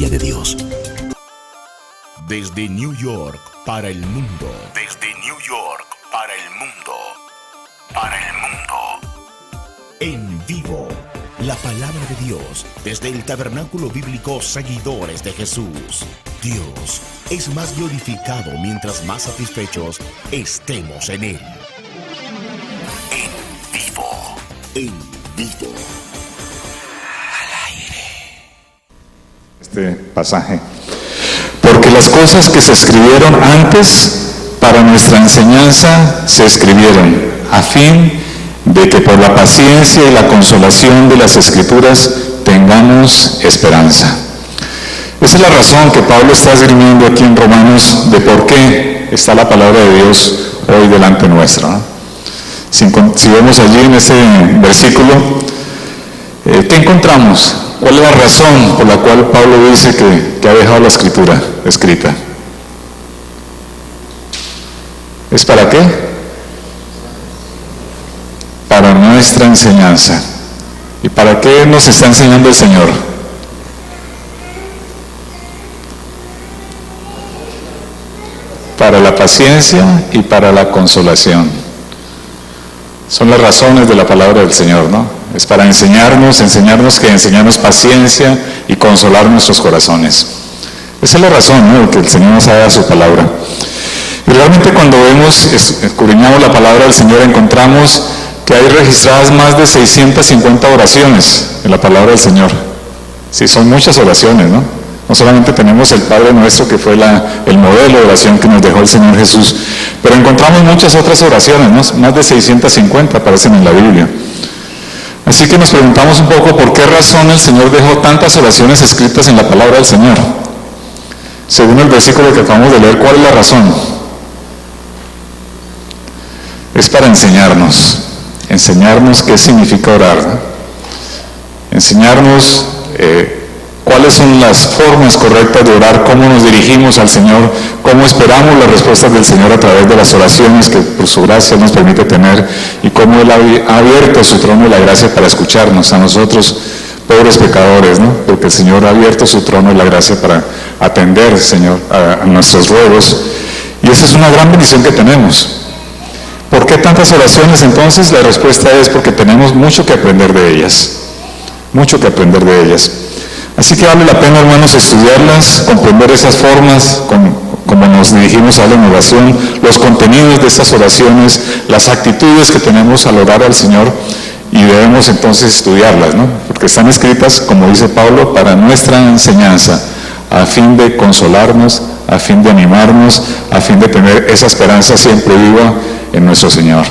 gloria de Dios. Desde New York para el mundo. Desde New York para el mundo. Para el mundo. En vivo, la palabra de Dios desde el Tabernáculo Bíblico Seguidores de Jesús. Dios es más glorificado mientras más satisfechos estemos en Él. En vivo. En vivo. Al aire. Este pasaje. Porque las cosas que se escribieron antes para nuestra enseñanza se escribieron, a fin de que por la paciencia y la consolación de las Escrituras tengamos esperanza. Esa es la razón que Pablo está esgrimiendo aquí en Romanos de por qué está la palabra de Dios hoy delante nuestro, ¿no? Si vemos allí en ese versículo, ¿qué encontramos? ¿Cuál es la razón por la cual Pablo dice que ha dejado la Escritura escrita? ¿Es para qué? Para nuestra enseñanza. ¿Y para qué nos está enseñando el Señor? Para la paciencia y para la consolación. Son las razones de la palabra del Señor, ¿no? Es para enseñarnos paciencia y consolar nuestros corazones. Esa es la razón, ¿no?, que el Señor nos ha dado su palabra. Y realmente cuando escudriñamos la palabra del Señor, encontramos que hay registradas más de 650 oraciones en la palabra del Señor. Sí, son muchas oraciones, ¿no? No solamente tenemos el Padre Nuestro, que fue el modelo de oración que nos dejó el Señor Jesús, pero encontramos muchas otras oraciones, ¿no? Más de 650 aparecen en la Biblia. Así que nos preguntamos un poco por qué razón el Señor dejó tantas oraciones escritas en la palabra del Señor. Según el versículo que acabamos de leer, ¿cuál es la razón? Es para enseñarnos qué significa orar, ¿no? Enseñarnos cuáles son las formas correctas de orar, cómo nos dirigimos al Señor, cómo esperamos las respuestas del Señor a través de las oraciones que por su gracia nos permite tener, y cómo Él ha abierto su trono de la gracia para escucharnos a nosotros, pobres pecadores, ¿no? Porque el Señor ha abierto su trono de la gracia para atender, Señor, a nuestros ruegos, y esa es una gran bendición que tenemos. ¿Por qué tantas oraciones entonces? La respuesta es porque tenemos mucho que aprender de ellas, mucho que aprender de ellas. Así que vale la pena, hermanos, estudiarlas, comprender esas formas, como nos dirigimos a la oración, los contenidos de estas oraciones, las actitudes que tenemos al orar al Señor, y debemos entonces estudiarlas, ¿no? Porque están escritas, como dice Pablo, para nuestra enseñanza, a fin de consolarnos, a fin de animarnos, a fin de tener esa esperanza siempre viva en nuestro Señor.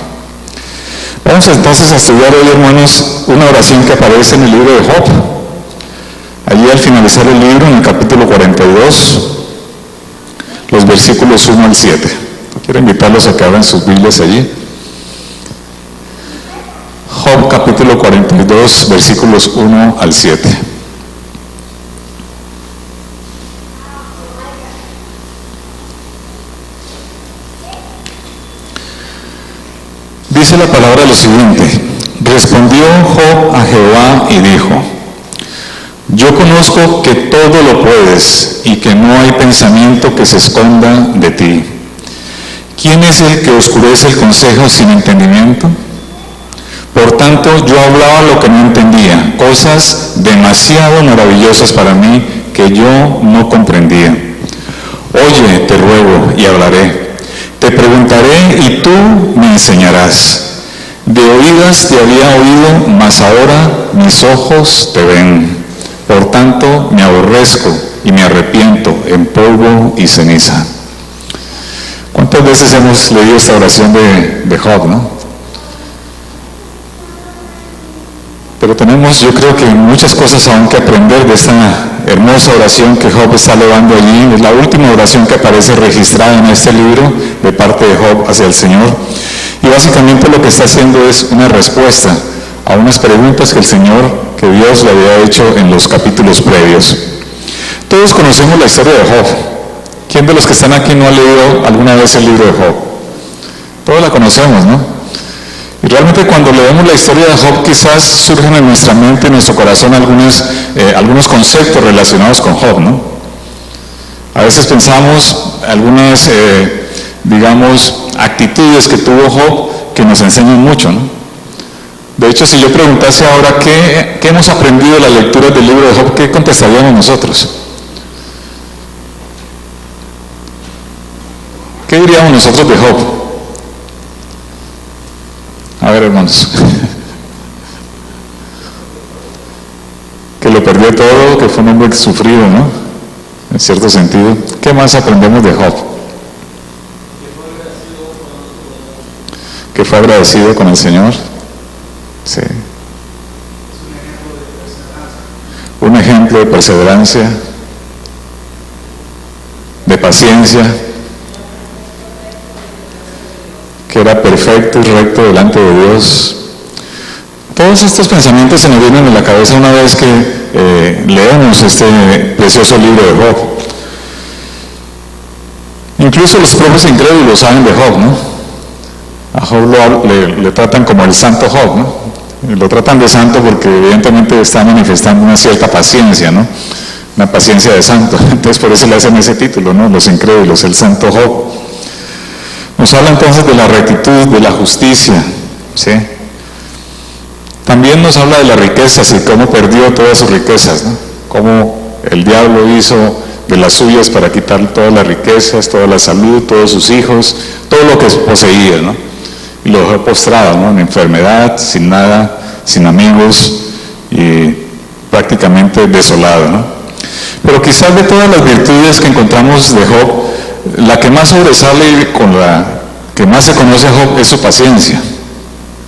Vamos entonces a estudiar hoy, hermanos, una oración que aparece en el libro de Job. Allí al finalizar el libro, en el capítulo 42, los versículos 1 al 7. Quiero invitarlos a que abran sus Biblias allí. Job capítulo 42, versículos 1 al 7. Dice la palabra lo siguiente: respondió Job a Jehová y dijo: yo conozco que todo lo puedes y que no hay pensamiento que se esconda de ti. ¿Quién es el que oscurece el consejo sin entendimiento? Por tanto, yo hablaba lo que no entendía, cosas demasiado maravillosas para mí que yo no comprendía. Oye, te ruego y hablaré. Te preguntaré y tú me enseñarás. De oídas te había oído, mas ahora mis ojos te ven. Por tanto, me aborrezco y me arrepiento en polvo y ceniza. ¿Cuántas veces hemos leído esta oración de Job, no? Pero tenemos, yo creo que muchas cosas aún que aprender de esta hermosa oración que Job está elevando allí. Es la última oración que aparece registrada en este libro de parte de Job hacia el Señor. Y básicamente lo que está haciendo es una respuesta a unas preguntas que Dios le había hecho en los capítulos previos. Todos conocemos la historia de Job. ¿Quién de los que están aquí no ha leído alguna vez el libro de Job? Todos la conocemos, ¿no? Y realmente cuando leemos la historia de Job, quizás surgen en nuestra mente, en nuestro corazón, algunos conceptos relacionados con Job, ¿no? A veces pensamos algunas, actitudes que tuvo Job que nos enseñan mucho, ¿no? De hecho, si yo preguntase ahora ¿qué hemos aprendido de la lectura del libro de Job?, ¿qué contestaríamos nosotros? ¿Qué diríamos nosotros de Job? A ver, hermanos. Que lo perdió todo, que fue un hombre sufrido, ¿no? En cierto sentido. ¿Qué más aprendemos de Job? Que fue agradecido con el Señor. Sí. Un ejemplo de perseverancia, de paciencia, que era perfecto y recto delante de Dios. Todos estos pensamientos se nos vienen a la cabeza una vez que leemos este precioso libro de Job. Incluso los propios incrédulos saben de Job, ¿no? A Job le tratan como el santo Job, ¿no? Lo tratan de santo porque evidentemente está manifestando una cierta paciencia, ¿no? Una paciencia de santo. Entonces por eso le hacen ese título, ¿no? Los incrédulos, el santo Job. Nos habla entonces de la rectitud, de la justicia, ¿sí? También nos habla de las riquezas y cómo perdió todas sus riquezas, ¿no? Cómo el diablo hizo de las suyas para quitar todas las riquezas, toda la salud, todos sus hijos, todo lo que poseía, ¿no? Y lo dejó postrado, ¿no? En enfermedad, sin nada, sin amigos y prácticamente desolado, ¿no? Pero quizás de todas las virtudes que encontramos de Job, la que más sobresale, con la que más se conoce a Job, es su paciencia.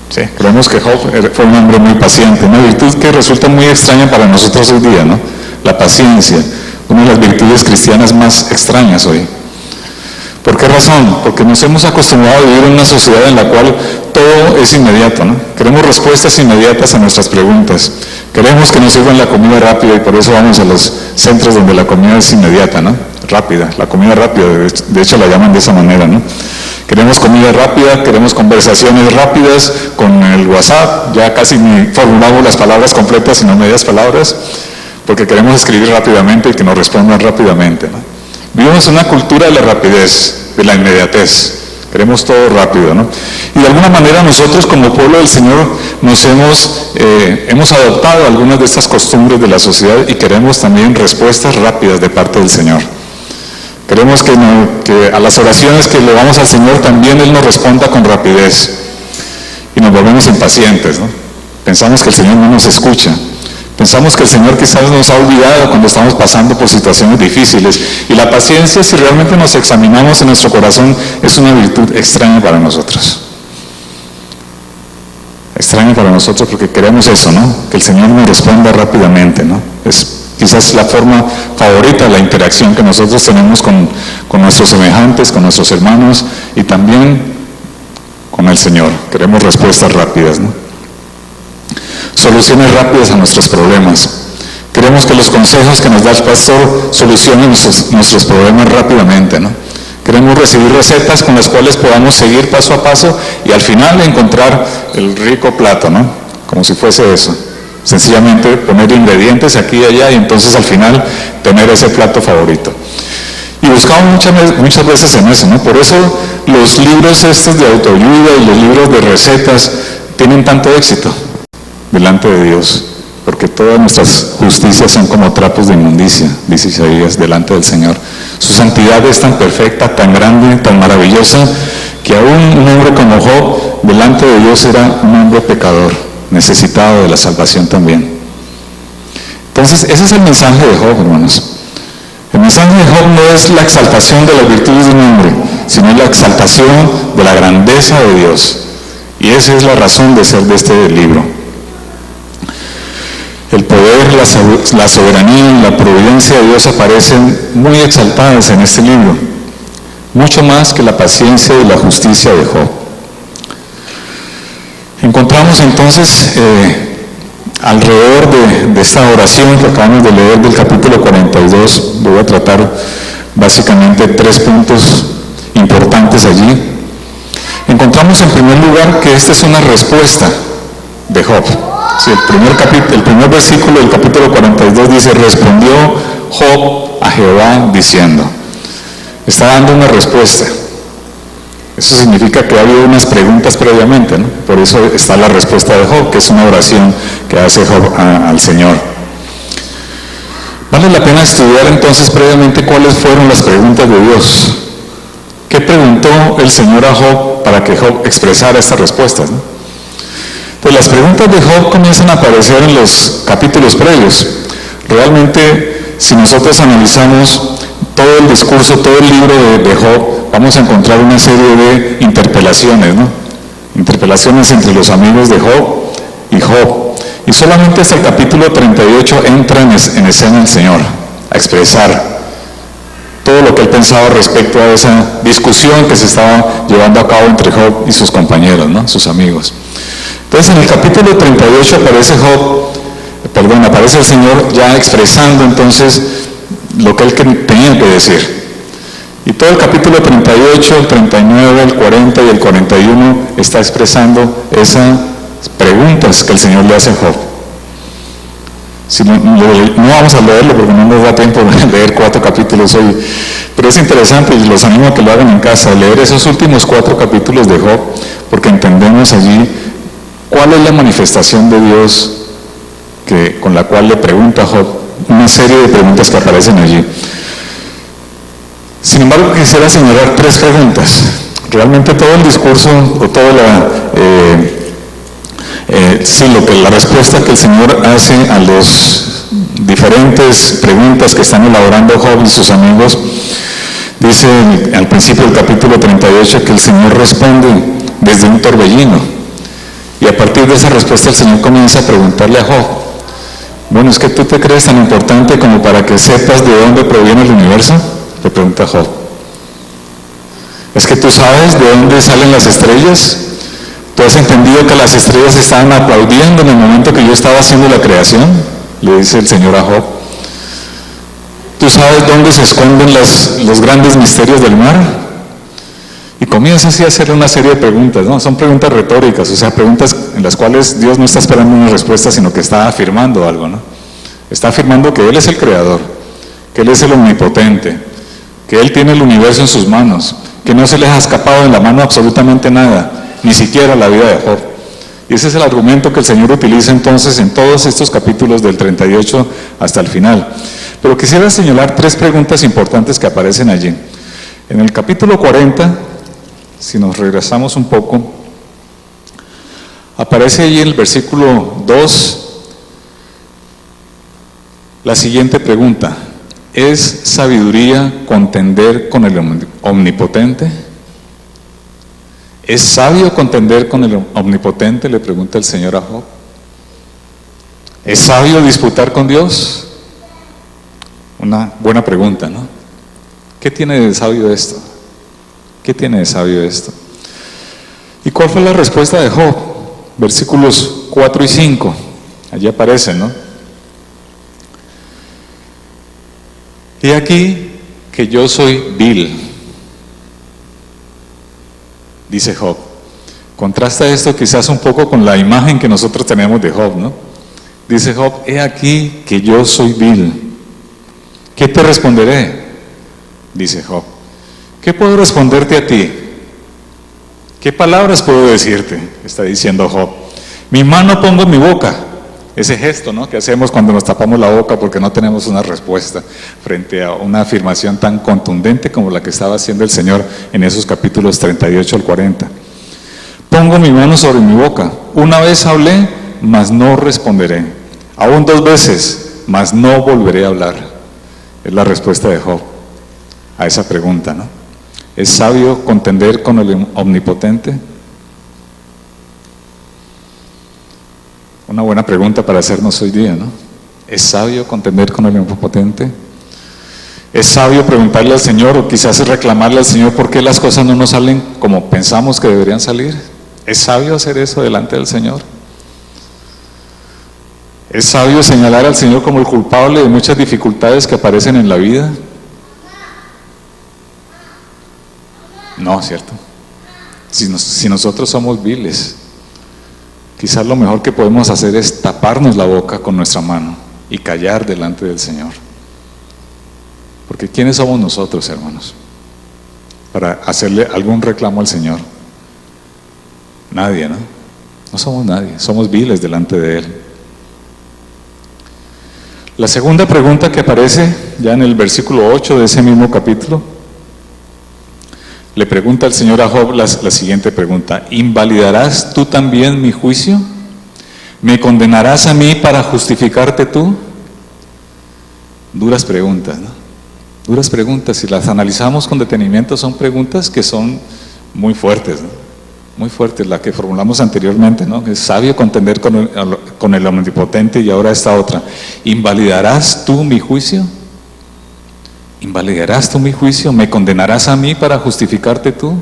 ¿Sí? Creemos que Job fue un hombre muy paciente, una virtud que resulta muy extraña para nosotros hoy día, ¿no? La paciencia, una de las virtudes cristianas más extrañas hoy. ¿Por qué razón? Porque nos hemos acostumbrado a vivir en una sociedad en la cual todo es inmediato, ¿no? Queremos respuestas inmediatas a nuestras preguntas. Queremos que nos sirvan la comida rápida y por eso vamos a los centros donde la comida es inmediata, ¿no? Rápida, la comida rápida, de hecho la llaman de esa manera, ¿no? Queremos comida rápida, queremos conversaciones rápidas con el WhatsApp, ya casi ni formulamos las palabras completas sino medias palabras, porque queremos escribir rápidamente y que nos respondan rápidamente, ¿no? Vivimos en una cultura de la rapidez, de la inmediatez. Queremos todo rápido, ¿no? Y de alguna manera nosotros como pueblo del Señor nos hemos adoptado algunas de estas costumbres de la sociedad y queremos también respuestas rápidas de parte del Señor. Queremos que a las oraciones que le damos al Señor también Él nos responda con rapidez. Y nos volvemos impacientes, ¿no? Pensamos que el Señor no nos escucha. Pensamos que el Señor quizás nos ha olvidado cuando estamos pasando por situaciones difíciles. Y la paciencia, si realmente nos examinamos en nuestro corazón, es una virtud extraña para nosotros. Extraña para nosotros porque queremos eso, ¿no? Que el Señor nos responda rápidamente, ¿no? Es quizás la forma favorita de la interacción que nosotros tenemos con nuestros semejantes, con nuestros hermanos y también con el Señor. Queremos respuestas rápidas, ¿no? Soluciones rápidas a nuestros problemas. Queremos que los consejos que nos da el pastor solucionen nuestros problemas rápidamente, ¿no? Queremos recibir recetas con las cuales podamos seguir paso a paso y al final encontrar el rico plato, ¿no? Como si fuese eso. Sencillamente poner ingredientes aquí y allá y entonces al final tener ese plato favorito. Y buscamos muchas veces en eso, ¿no? Por eso los libros estos de autoayuda y los libros de recetas tienen tanto éxito delante de Dios, porque todas nuestras justicias son como trapos de inmundicia, dice Isaías, delante del Señor. Su santidad es tan perfecta, tan grande, tan maravillosa, que aún un hombre como Job, delante de Dios era un hombre pecador, necesitado de la salvación también. Entonces, ese es el mensaje de Job, hermanos. El mensaje de Job no es la exaltación de las virtudes de un hombre, sino la exaltación de la grandeza de Dios. Y esa es la razón de ser de este libro. El poder, la soberanía y la providencia de Dios aparecen muy exaltadas en este libro, mucho más que la paciencia y la justicia de Job. Encontramos entonces alrededor de esta oración que acabamos de leer del capítulo 42, voy a tratar básicamente 3 puntos importantes allí. Encontramos en primer lugar que esta es una respuesta de Job. Sí, el primer versículo del capítulo 42 dice: respondió Job a Jehová diciendo. Está dando una respuesta. Eso significa que ha habido unas preguntas previamente, ¿no? Por eso está la respuesta de Job, que es una oración que hace Job al Señor. Vale la pena estudiar entonces previamente cuáles fueron las preguntas de Dios. ¿Qué preguntó el Señor a Job para que Job expresara estas respuestas, ¿no? Pues las preguntas de Job comienzan a aparecer en los capítulos previos. Realmente, si nosotros analizamos todo el discurso, todo el libro de Job, vamos a encontrar una serie de interpelaciones, ¿no? Interpelaciones entre los amigos de Job y Job. Y solamente hasta el capítulo 38 entra en escena el Señor a expresar todo lo que él pensaba respecto a esa discusión que se estaba llevando a cabo entre Job y sus compañeros, ¿no? Sus amigos. Entonces en el capítulo 38 aparece el Señor ya expresando entonces lo que él tenía que decir. Y todo el capítulo 38, el 39, el 40 y el 41 está expresando esas preguntas que el Señor le hace a Job. Si no vamos a leerlo porque no nos da tiempo de leer 4 capítulos hoy, pero es interesante y los animo a que lo hagan en casa, leer esos últimos 4 capítulos de Job, porque entendemos allí cuál es la manifestación de Dios con la cual le pregunta a Job, una serie de preguntas que aparecen allí. Sin embargo, quisiera señalar 3 preguntas. Realmente todo el discurso o toda la respuesta que el Señor hace a las diferentes preguntas que están elaborando Job y sus amigos, dice al principio del capítulo 38 que el Señor responde desde un torbellino. Y a partir de esa respuesta el Señor comienza a preguntarle a Job: bueno, ¿es que tú te crees tan importante como para que sepas de dónde proviene el universo? Le pregunta Job. ¿Es que tú sabes de dónde salen las estrellas? ¿Tú has entendido que las estrellas estaban aplaudiendo en el momento que yo estaba haciendo la creación? Le dice el Señor a Job. ¿Tú sabes dónde se esconden los grandes misterios del mar? Y comienza así a hacer una serie de preguntas, ¿no? Son preguntas retóricas, o sea, preguntas en las cuales Dios no está esperando una respuesta, sino que está afirmando algo, ¿no? Está afirmando que Él es el creador, que Él es el omnipotente, que Él tiene el universo en sus manos, que no se les ha escapado de la mano absolutamente nada, ni siquiera la vida de Job. Y ese es el argumento que el Señor utiliza entonces en todos estos capítulos del 38 hasta el final. Pero quisiera señalar 3 preguntas importantes que aparecen allí. En el capítulo 40, si nos regresamos un poco, aparece allí en el versículo 2 la siguiente pregunta: ¿es sabiduría contender con el omnipotente? ¿Es sabio contender con el omnipotente?, le pregunta el Señor a Job. ¿Es sabio disputar con Dios? Una buena pregunta, ¿no? ¿Qué tiene de sabio esto? ¿Qué tiene de sabio esto? ¿Y cuál fue la respuesta de Job? Versículos 4 y 5, allí aparecen, ¿no? He aquí que yo soy vil, dice Job. Contrasta esto quizás un poco con la imagen que nosotros tenemos de Job, ¿no? Dice Job: he aquí que yo soy vil. ¿Qué te responderé? Dice Job. ¿Qué puedo responderte a ti? ¿Qué palabras puedo decirte? Está diciendo Job. Mi mano pongo en mi boca. Ese gesto, ¿no?, que hacemos cuando nos tapamos la boca porque no tenemos una respuesta frente a una afirmación tan contundente como la que estaba haciendo el Señor en esos capítulos 38 al 40. Pongo mi mano sobre mi boca. Una vez hablé, mas no responderé. Aún 2 veces, mas no volveré a hablar. Es la respuesta de Job a esa pregunta, ¿no? ¿Es sabio contender con el omnipotente? Una buena pregunta para hacernos hoy día, ¿no? ¿Es sabio contender con el omnipotente? ¿Es sabio preguntarle al Señor o quizás reclamarle al Señor por qué las cosas no nos salen como pensamos que deberían salir? ¿Es sabio hacer eso delante del Señor? ¿Es sabio señalar al Señor como el culpable de muchas dificultades que aparecen en la vida? No, ¿cierto? Si nosotros somos viles, quizás lo mejor que podemos hacer es taparnos la boca con nuestra mano y callar delante del Señor. Porque ¿quiénes somos nosotros, hermanos, para hacerle algún reclamo al Señor? Nadie, ¿no? No somos nadie, somos viles delante de Él. La segunda pregunta que aparece ya en el versículo 8 de ese mismo capítulo, le pregunta el Señor a Job la siguiente pregunta: ¿invalidarás tú también mi juicio? ¿Me condenarás a mí para justificarte tú? Duras preguntas, ¿no? Duras preguntas. Si las analizamos con detenimiento, son preguntas que son muy fuertes, ¿no? Muy fuertes, la que formulamos anteriormente, ¿no? Es sabio contender con el omnipotente, y ahora esta otra: ¿invalidarás tú mi juicio? ¿Invalidarás tú mi juicio? ¿Me condenarás a mí para justificarte tú?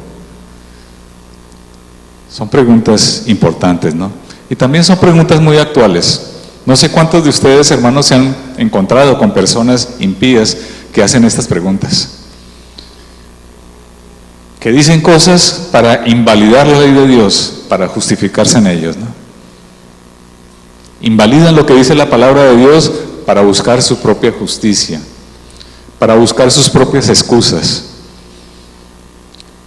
Son preguntas importantes, ¿no? Y también son preguntas muy actuales. No sé cuántos de ustedes, hermanos, se han encontrado con personas impías que hacen estas preguntas, que dicen cosas para invalidar la ley de Dios, para justificarse en ellos, ¿no? Invalidan lo que dice la palabra de Dios para buscar su propia justicia, para buscar sus propias excusas.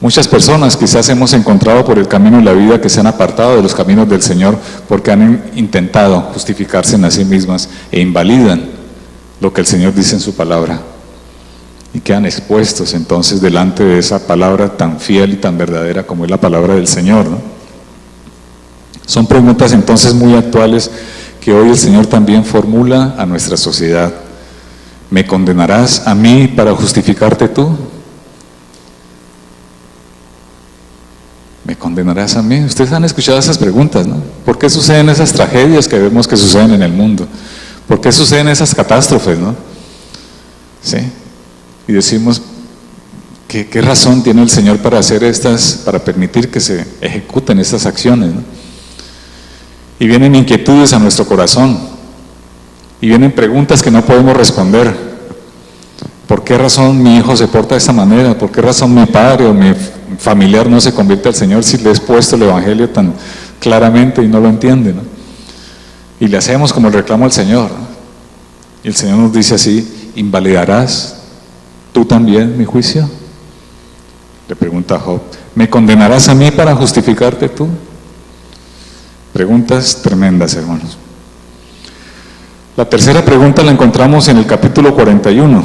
Muchas personas quizás hemos encontrado por el camino de la vida que se han apartado de los caminos del Señor porque han intentado justificarse en sí mismas e invalidan lo que el Señor dice en su palabra. Y quedan expuestos entonces delante de esa palabra tan fiel y tan verdadera como es la palabra del Señor, ¿no? Son preguntas entonces muy actuales que hoy el Señor también formula a nuestra sociedad. ¿Me condenarás a mí para justificarte tú? ¿Me condenarás a mí? Ustedes han escuchado esas preguntas, ¿no? ¿Por qué suceden esas tragedias que vemos que suceden en el mundo? ¿Por qué suceden esas catástrofes, no? ¿Sí? Y decimos, ¿qué razón tiene el Señor para hacer para permitir que se ejecuten estas acciones, ¿no? Y vienen inquietudes a nuestro corazón, y vienen preguntas que no podemos responder. ¿Por qué razón mi hijo se porta de esta manera? ¿Por qué razón mi padre o mi familiar no se convierte al Señor si le he expuesto el Evangelio tan claramente y no lo entiende, ¿no? Y le hacemos como el reclamo al Señor, ¿no? Y el Señor nos dice así: ¿invalidarás tú también mi juicio? Le pregunta a Job. ¿Me condenarás a mí para justificarte tú? Preguntas tremendas, hermanos. La tercera pregunta la encontramos en el capítulo 41.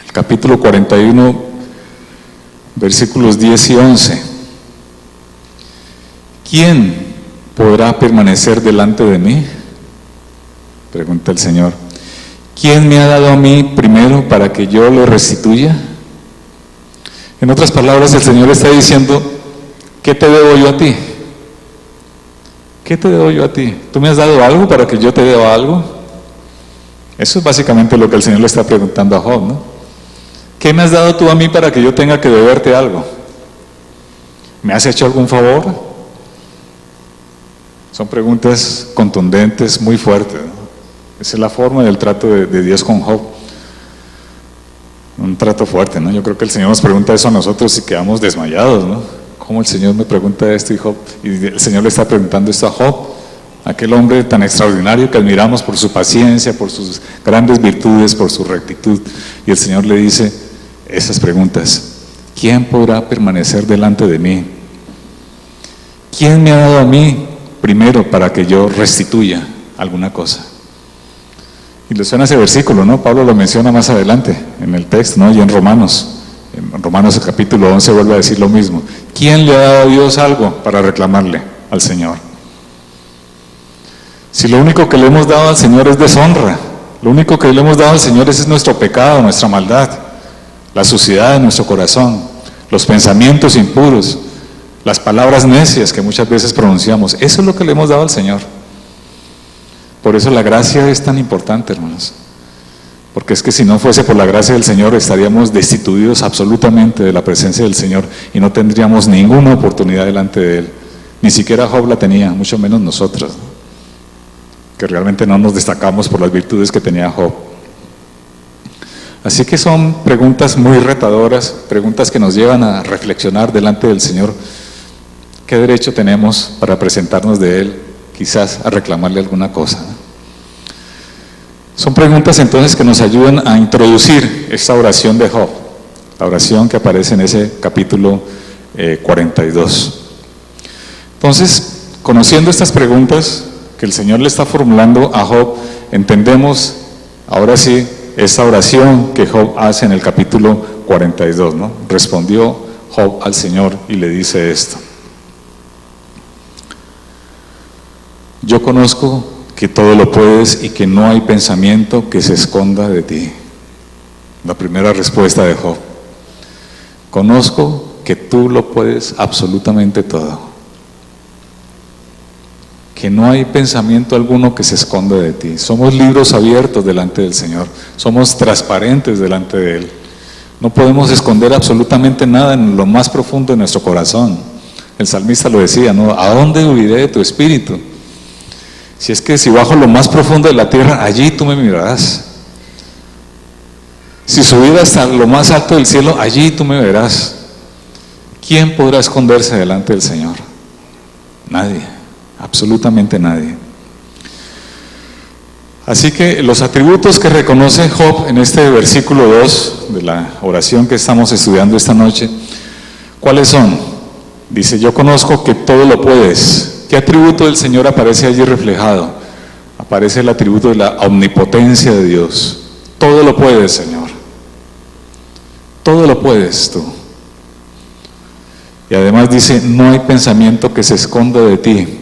El capítulo 41, versículos 10 y 11. ¿Quién podrá permanecer delante de mí? Pregunta el Señor. ¿Quién me ha dado a mí primero para que yo lo restituya? En otras palabras, el Señor está diciendo: ¿qué te debo yo a ti? ¿Qué te debo yo a ti? ¿Tú me has dado algo para que yo te deba algo? Eso es básicamente lo que el Señor le está preguntando a Job, ¿no? ¿Qué me has dado tú a mí para que yo tenga que deberte algo? ¿Me has hecho algún favor? Son preguntas contundentes, muy fuertes, ¿no? Esa es la forma del trato de Dios con Job. Un trato fuerte, ¿no? Yo creo que el Señor nos pregunta eso a nosotros y quedamos desmayados, ¿no? ¿Cómo el Señor me pregunta esto? Y el Señor le está preguntando esto a Job, aquel hombre tan extraordinario que admiramos por su paciencia, por sus grandes virtudes, por su rectitud. Y el Señor le dice esas preguntas: ¿quién podrá permanecer delante de mí? ¿Quién me ha dado a mí primero para que yo restituya alguna cosa? Y le suena ese versículo, ¿no? Pablo lo menciona más adelante en el texto, ¿no? Y en Romanos el capítulo 11 vuelve a decir lo mismo. ¿Quién le ha dado a Dios algo para reclamarle al Señor? Si lo único que le hemos dado al Señor es deshonra, lo único que le hemos dado al Señor es nuestro pecado, nuestra maldad, la suciedad de nuestro corazón, los pensamientos impuros, las palabras necias que muchas veces pronunciamos, eso es lo que le hemos dado al Señor. Por eso la gracia es tan importante, hermanos. Porque es que si no fuese por la gracia del Señor, estaríamos destituidos absolutamente de la presencia del Señor y no tendríamos ninguna oportunidad delante de Él. Ni siquiera Job la tenía, mucho menos nosotros, ¿no? Que realmente no nos destacamos por las virtudes que tenía Job. Así que son preguntas muy retadoras, preguntas que nos llevan a reflexionar delante del Señor. ¿Qué derecho tenemos para presentarnos de Él, quizás a reclamarle alguna cosa? Son preguntas entonces que nos ayudan a introducir esta oración de Job, la oración que aparece en ese capítulo 42. Entonces, conociendo estas preguntas que el Señor le está formulando a Job, entendemos ahora sí esta oración que Job hace en el capítulo 42, ¿no? Respondió Job al Señor y le dice esto: yo conozco que todo lo puedes y que no hay pensamiento que se esconda de ti. La primera respuesta de Job: conozco que tú lo puedes absolutamente todo, que no hay pensamiento alguno que se esconda de ti. Somos libros abiertos delante del Señor, somos transparentes delante de Él. No podemos esconder absolutamente nada en lo más profundo de nuestro corazón. El salmista lo decía, ¿no? ¿A dónde huiré de tu espíritu? Si es que si bajo lo más profundo de la tierra, allí tú me mirarás. Si subir hasta lo más alto del cielo, allí tú me verás. ¿Quién podrá esconderse delante del Señor? Nadie, absolutamente nadie. Así que los atributos que reconoce Job en este versículo 2 de la oración que estamos estudiando esta noche, ¿cuáles son? Dice, yo conozco que todo lo puedes. ¿Qué atributo del Señor aparece allí reflejado? Aparece el atributo de la omnipotencia de Dios. Todo lo puedes, Señor. Todo lo puedes tú. Y además dice, no hay pensamiento que se esconda de ti.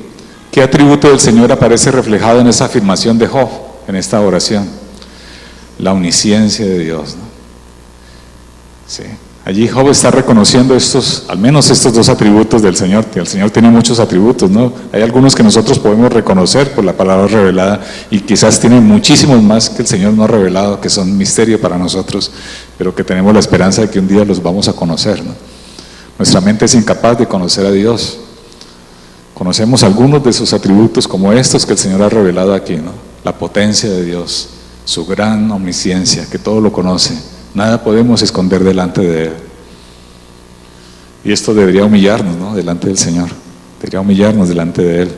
¿Qué atributo del Señor aparece reflejado en esa afirmación de Job, en esta oración? La omnisciencia de Dios, ¿no? Sí. Allí Job está reconociendo al menos estos dos atributos del Señor. El Señor tiene muchos atributos, ¿no? Hay algunos que nosotros podemos reconocer por la palabra revelada y quizás tienen muchísimos más que el Señor no ha revelado, que son misterio para nosotros, pero que tenemos la esperanza de que un día los vamos a conocer, ¿no? Nuestra mente es incapaz de conocer a Dios. Conocemos algunos de sus atributos como estos que el Señor ha revelado aquí, ¿no? La potencia de Dios, su gran omnisciencia, que todo lo conoce. Nada podemos esconder delante de Él. Y esto debería humillarnos, ¿no? Delante del Señor. Debería humillarnos delante de Él.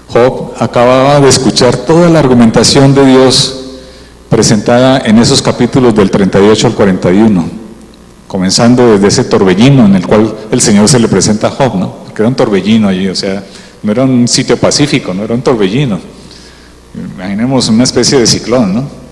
Job acababa de escuchar toda la argumentación de Dios presentada en esos capítulos del 38 al 41, comenzando desde ese torbellino en el cual el Señor se le presenta a Job, ¿no? Porque era un torbellino allí, o sea, no era un sitio pacífico, no era un torbellino. Imaginemos una especie de ciclón, ¿no?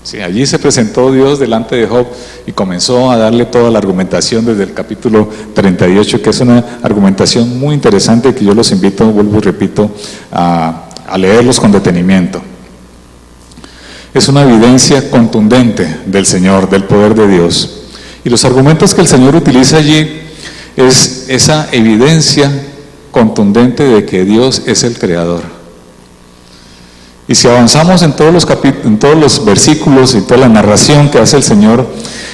Sí, allí se presentó Dios delante de Job y comenzó a darle toda la argumentación desde el capítulo 38, que es una argumentación muy interesante que yo los invito, vuelvo y repito, a leerlos con detenimiento. Es una evidencia contundente del Señor, del poder de Dios. Y los argumentos que el Señor utiliza allí es esa evidencia contundente de que Dios es el Creador. Y si avanzamos en todos los versículos y toda la narración que hace el Señor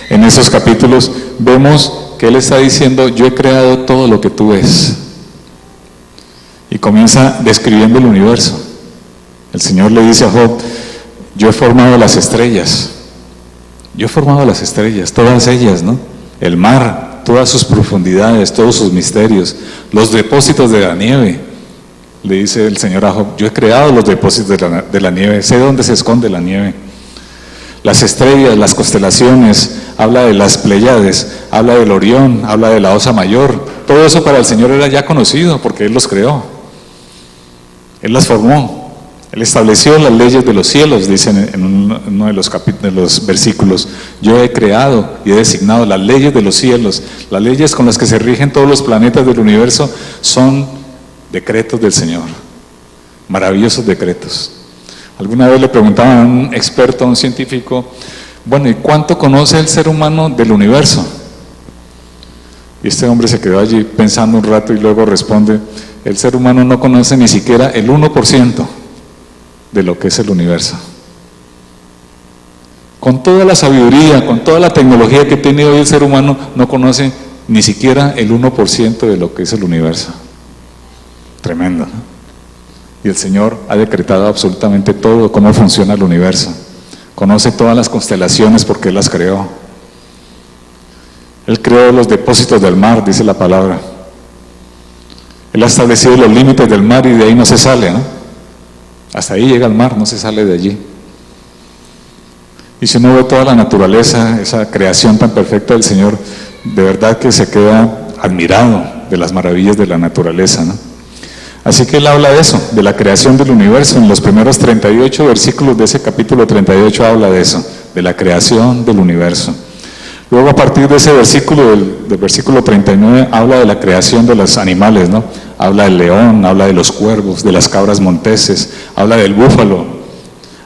en esos capítulos, vemos que Él está diciendo, yo he creado todo lo que tú ves. Y comienza describiendo el universo. El Señor le dice a Job, yo he formado las estrellas. Yo he formado las estrellas, todas ellas, ¿no? El mar, todas sus profundidades, todos sus misterios, los depósitos de la nieve. Le dice el Señor a Job, yo he creado los depósitos de la nieve, sé dónde se esconde la nieve. Las estrellas, las constelaciones, habla de las Pléyades, habla del Orión, habla de la Osa Mayor. Todo eso para el Señor era ya conocido porque Él los creó. Él las formó. Él estableció las leyes de los cielos, dice en uno de los versículos. Yo he creado y he designado las leyes de los cielos. Las leyes con las que se rigen todos los planetas del universo son decretos del Señor, maravillosos decretos. Alguna vez le preguntaban a un experto, a un científico, bueno, ¿y cuánto conoce el ser humano del universo? Y este hombre se quedó allí pensando un rato y luego responde, el ser humano no conoce ni siquiera el 1% de lo que es el universo. Con toda la sabiduría, con toda la tecnología que tiene hoy el ser humano, no conoce ni siquiera el 1% de lo que es el universo. Tremendo, ¿no? Y el Señor ha decretado absolutamente todo, cómo funciona el universo, conoce todas las constelaciones porque Él las creó. Él creó los depósitos del mar, dice la palabra. Él ha establecido los límites del mar y de ahí no se sale, ¿no? Hasta ahí llega el mar, no se sale de allí. Y si uno ve toda la naturaleza, esa creación tan perfecta del Señor, de verdad que se queda admirado de las maravillas de la naturaleza, ¿no? Así que Él habla de eso, de la creación del universo. En los primeros 38 versículos de ese capítulo 38 habla de eso, de la creación del universo. Luego, a partir de ese versículo, del versículo 39, habla de la creación de los animales, ¿no? Habla del león, habla de los cuervos, de las cabras monteses, habla del búfalo,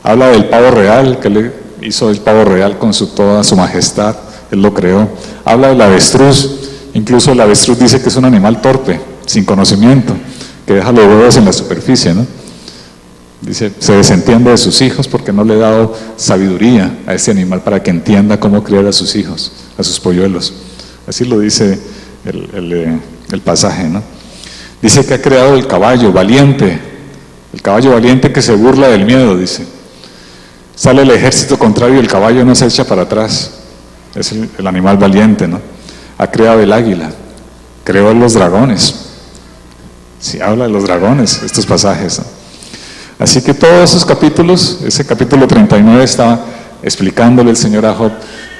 habla del pavo real, que le hizo el pavo real con toda su majestad, Él lo creó. Habla del avestruz, incluso el avestruz dice que es un animal torpe, sin conocimiento, que deja los huevos en la superficie, ¿no? Dice, se desentiende de sus hijos porque no le he dado sabiduría a este animal para que entienda cómo criar a sus hijos, a sus polluelos. Así lo dice el pasaje, ¿no? Dice que ha creado el caballo valiente que se burla del miedo, dice. Sale el ejército contrario y el caballo no se echa para atrás. Es el animal valiente, ¿no? Ha creado el águila, creó los dragones. Sí, habla de los dragones, estos pasajes, ¿no? Así que todos esos capítulos, ese capítulo 39 está explicándole el Señor a Job: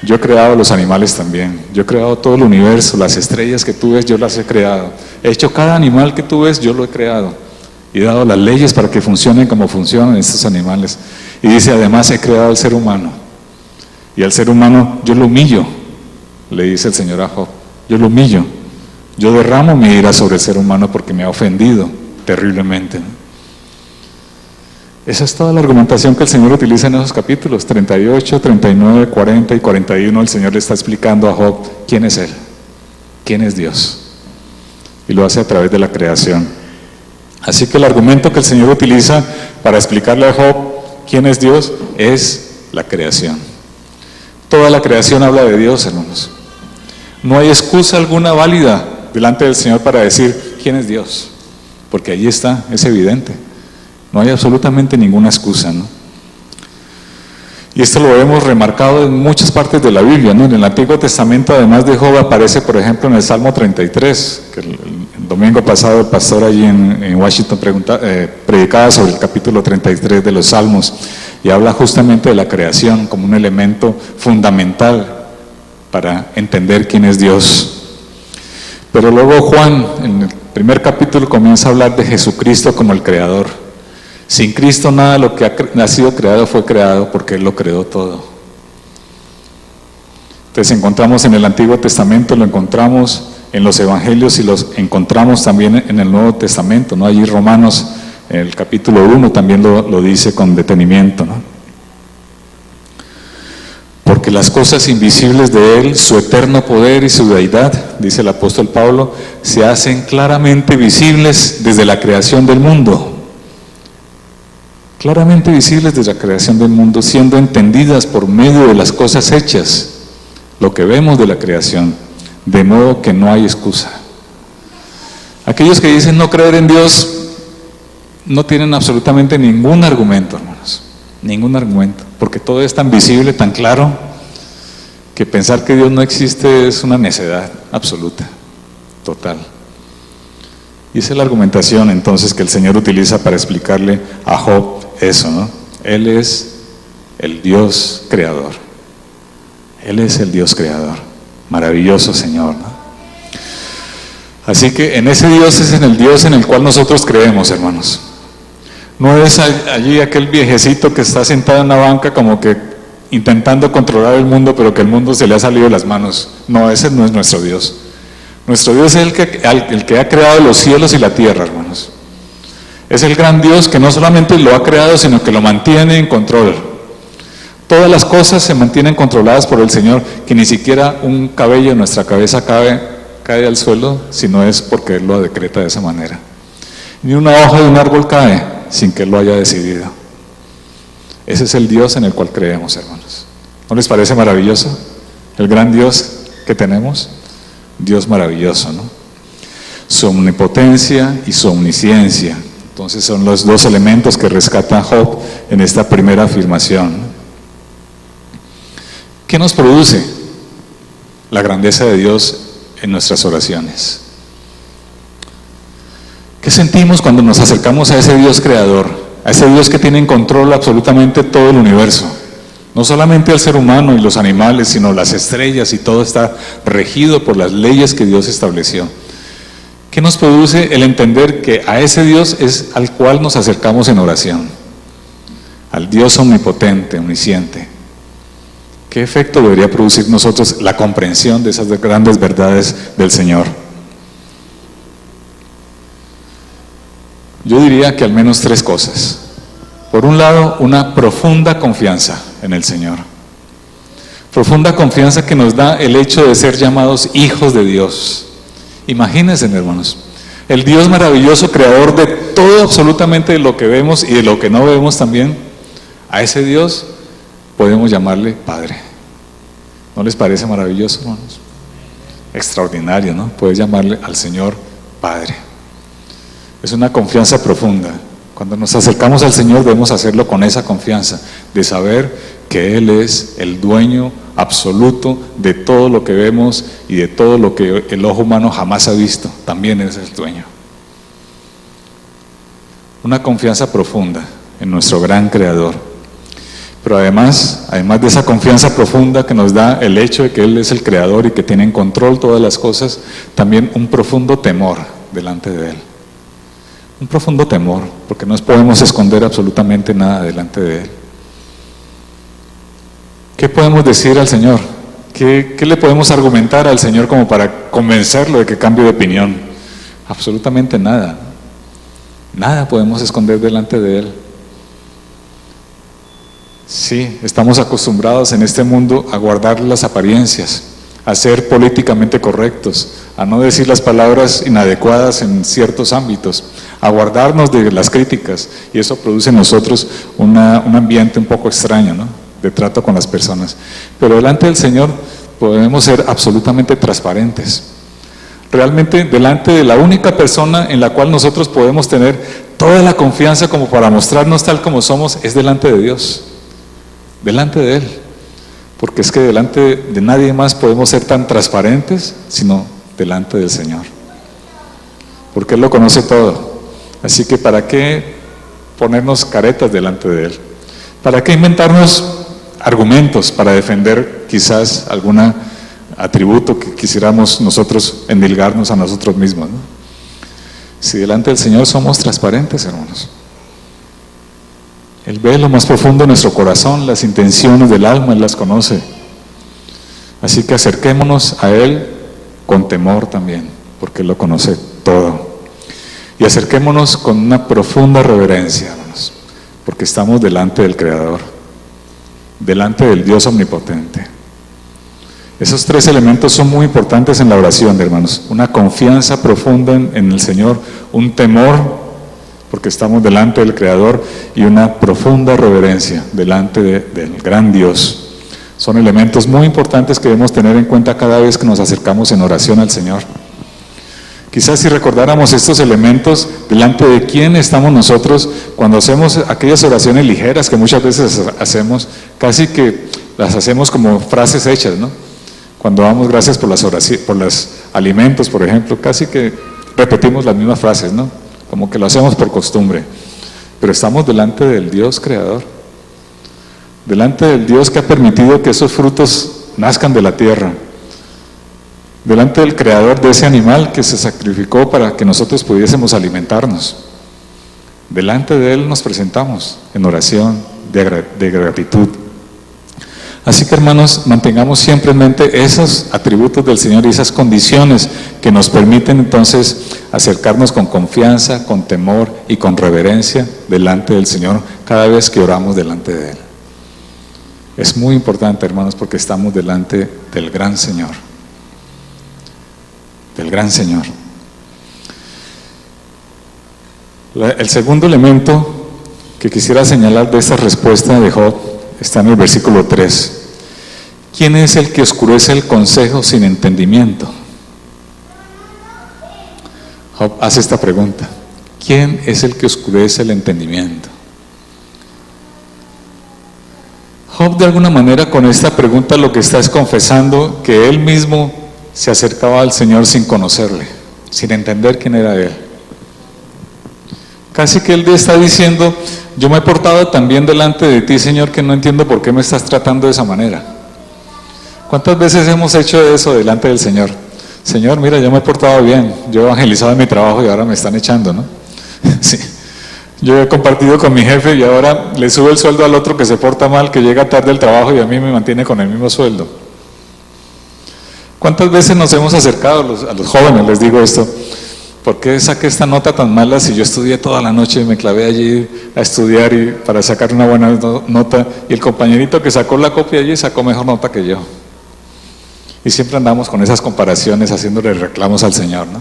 yo he creado los animales también, yo he creado todo el universo, las estrellas que tú ves, yo las he creado. He hecho cada animal que tú ves, yo lo he creado. Y he dado las leyes para que funcionen como funcionan estos animales. Y dice, además he creado al ser humano. Y al ser humano yo lo humillo, le dice el Señor a Job, yo lo humillo. Yo derramo mi ira sobre el ser humano porque me ha ofendido terriblemente, ¿no? Esa es toda la argumentación que el Señor utiliza en esos capítulos 38, 39, 40 y 41. El Señor le está explicando a Job quién es Él, quién es Dios. Y lo hace a través de la creación. Así que el argumento que el Señor utiliza para explicarle a Job quién es Dios es la creación. Toda la creación habla de Dios, hermanos. No hay excusa alguna válida delante del Señor para decir quién es Dios, porque allí está, es evidente. No hay absolutamente ninguna excusa, ¿no? Y esto lo vemos remarcado en muchas partes de la Biblia, ¿no? En el Antiguo Testamento, además de Job, aparece, por ejemplo, en el Salmo 33, que el domingo pasado el pastor allí en Washington predicaba sobre el capítulo 33 de los Salmos, y habla justamente de la creación como un elemento fundamental para entender quién es Dios. Pero luego Juan, en el primer capítulo, comienza a hablar de Jesucristo como el Creador. Sin Cristo nada de lo que ha sido creado fue creado, porque Él lo creó todo. Entonces encontramos en el Antiguo Testamento, lo encontramos en los Evangelios y los encontramos también en el Nuevo Testamento, ¿no? Allí Romanos, en el capítulo 1 también lo dice con detenimiento, ¿no? Porque las cosas invisibles de Él, su eterno poder y su deidad, dice el apóstol Pablo, se hacen claramente visibles desde la creación del mundo. Claramente visibles desde la creación del mundo, siendo entendidas por medio de las cosas hechas, lo que vemos de la creación, de modo que no hay excusa. Aquellos que dicen no creer en Dios no tienen absolutamente ningún argumento, hermanos, ningún argumento, porque todo es tan visible, tan claro, que pensar que Dios no existe es una necedad absoluta, total. Y esa es la argumentación entonces que el Señor utiliza para explicarle a Job eso, ¿no? Él es el Dios creador. Él es el Dios creador. Maravilloso Señor, ¿no? Así que en ese Dios es en el Dios en el cual nosotros creemos, hermanos. No es allí aquel viejecito que está sentado en una banca como que intentando controlar el mundo, pero que el mundo se le ha salido de las manos. No, ese no es nuestro Dios. Nuestro Dios es el que ha creado los cielos y la tierra, hermanos. Es el gran Dios que no solamente lo ha creado, sino que lo mantiene en control. Todas las cosas se mantienen controladas por el Señor, que ni siquiera un cabello en nuestra cabeza cae al suelo, si no es porque Él lo decreta de esa manera. Ni una hoja de un árbol cae sin que Él lo haya decidido. Ese es el Dios en el cual creemos, hermanos. ¿No les parece maravilloso el gran Dios que tenemos? Dios maravilloso, ¿no? Su omnipotencia y su omnisciencia. Entonces son los dos elementos que rescata Job en esta primera afirmación. ¿Qué nos produce la grandeza de Dios en nuestras oraciones? ¿Qué sentimos cuando nos acercamos a ese Dios creador, a ese Dios que tiene en control absolutamente todo el universo? No solamente al ser humano y los animales, sino las estrellas, y todo está regido por las leyes que Dios estableció. ¿Qué nos produce el entender que a ese Dios es al cual nos acercamos en oración? Al Dios omnipotente, omnisciente. ¿Qué efecto debería producir en nosotros la comprensión de esas grandes verdades del Señor? Yo diría que al menos 3 cosas. Por un lado, una profunda confianza en el Señor. Profunda confianza que nos da el hecho de ser llamados hijos de Dios. Imagínense, hermanos, el Dios maravilloso, creador de todo, absolutamente de lo que vemos y de lo que no vemos también. A ese Dios podemos llamarle Padre. ¿No les parece maravilloso, hermanos? Extraordinario, ¿no? Puedes llamarle al Señor Padre. Es una confianza profunda. Cuando nos acercamos al Señor debemos hacerlo con esa confianza, de saber que Él es el dueño absoluto de todo lo que vemos y de todo lo que el ojo humano jamás ha visto. También es el dueño. Una confianza profunda en nuestro gran Creador. Pero además de esa confianza profunda que nos da el hecho de que Él es el Creador y que tiene en control todas las cosas, también un profundo temor delante de Él. Un profundo temor, porque no podemos esconder absolutamente nada delante de Él. ¿Qué podemos decir al Señor? ¿Qué le podemos argumentar al Señor como para convencerlo de que cambie de opinión? Absolutamente nada. Nada podemos esconder delante de Él. Sí, estamos acostumbrados en este mundo a guardar las apariencias, a ser políticamente correctos, a no decir las palabras inadecuadas en ciertos ámbitos, a guardarnos de las críticas, y eso produce en nosotros un ambiente un poco extraño, ¿no?, de trato con las personas. Pero delante del Señor podemos ser absolutamente transparentes. Realmente delante de la única persona en la cual nosotros podemos tener toda la confianza como para mostrarnos tal como somos, es delante de Dios, delante de Él. Porque es que delante de nadie más podemos ser tan transparentes, sino delante del Señor. Porque Él lo conoce todo. Así que ¿para qué ponernos caretas delante de Él? ¿Para qué inventarnos argumentos para defender quizás algún atributo que quisiéramos nosotros endilgarnos a nosotros mismos, ¿no? Si delante del Señor somos transparentes, hermanos. Él ve lo más profundo de nuestro corazón, las intenciones del alma, Él las conoce. Así que acerquémonos a Él con temor también, porque Él lo conoce todo. Y acerquémonos con una profunda reverencia, hermanos, porque estamos delante del Creador, delante del Dios omnipotente. Esos 3 elementos son muy importantes en la oración, hermanos. Una confianza profunda en el Señor, un temor, porque estamos delante del Creador, y una profunda reverencia delante del gran Dios. Son elementos muy importantes que debemos tener en cuenta cada vez que nos acercamos en oración al Señor. Quizás si recordáramos estos elementos, delante de quién estamos nosotros cuando hacemos aquellas oraciones ligeras que muchas veces hacemos, casi que las hacemos como frases hechas, ¿no? Cuando damos gracias por las oraciones, por los alimentos, por ejemplo, casi que repetimos las mismas frases, ¿no? Como que lo hacemos por costumbre. Pero estamos delante del Dios creador, delante del Dios que ha permitido que esos frutos nazcan de la tierra, delante del creador de ese animal que se sacrificó para que nosotros pudiésemos alimentarnos. Delante de Él nos presentamos en oración de gratitud. Así que, hermanos, mantengamos siempre en mente esos atributos del Señor y esas condiciones que nos permiten entonces acercarnos con confianza, con temor y con reverencia delante del Señor cada vez que oramos delante de Él. Es muy importante, hermanos, porque estamos delante del gran Señor. Del gran Señor. El segundo elemento que quisiera señalar de esta respuesta de Job está en el versículo 3. ¿Quién es el que oscurece el consejo sin entendimiento? Job hace esta pregunta. ¿Quién es el que oscurece el entendimiento? Job, de alguna manera, con esta pregunta lo que está es confesando que él mismo se acercaba al Señor sin conocerle, sin entender quién era Él. Casi que él está diciendo: yo me he portado tan bien delante de ti, Señor, que no entiendo por qué me estás tratando de esa manera. ¿Cuántas veces hemos hecho eso delante del Señor? Señor, mira, yo me he portado bien, yo he evangelizado en mi trabajo y ahora me están echando, ¿no? Sí. Yo he compartido con mi jefe y ahora le sube el sueldo al otro que se porta mal, que llega tarde al trabajo y a mí me mantiene con el mismo sueldo. ¿Cuántas veces nos hemos acercado a los jóvenes, les digo esto? ¿Por qué saqué esta nota tan mala si yo estudié toda la noche y me clavé allí a estudiar y para sacar una buena nota, y el compañerito que sacó la copia allí sacó mejor nota que yo? Y siempre andamos con esas comparaciones, haciéndole reclamos al Señor, ¿no?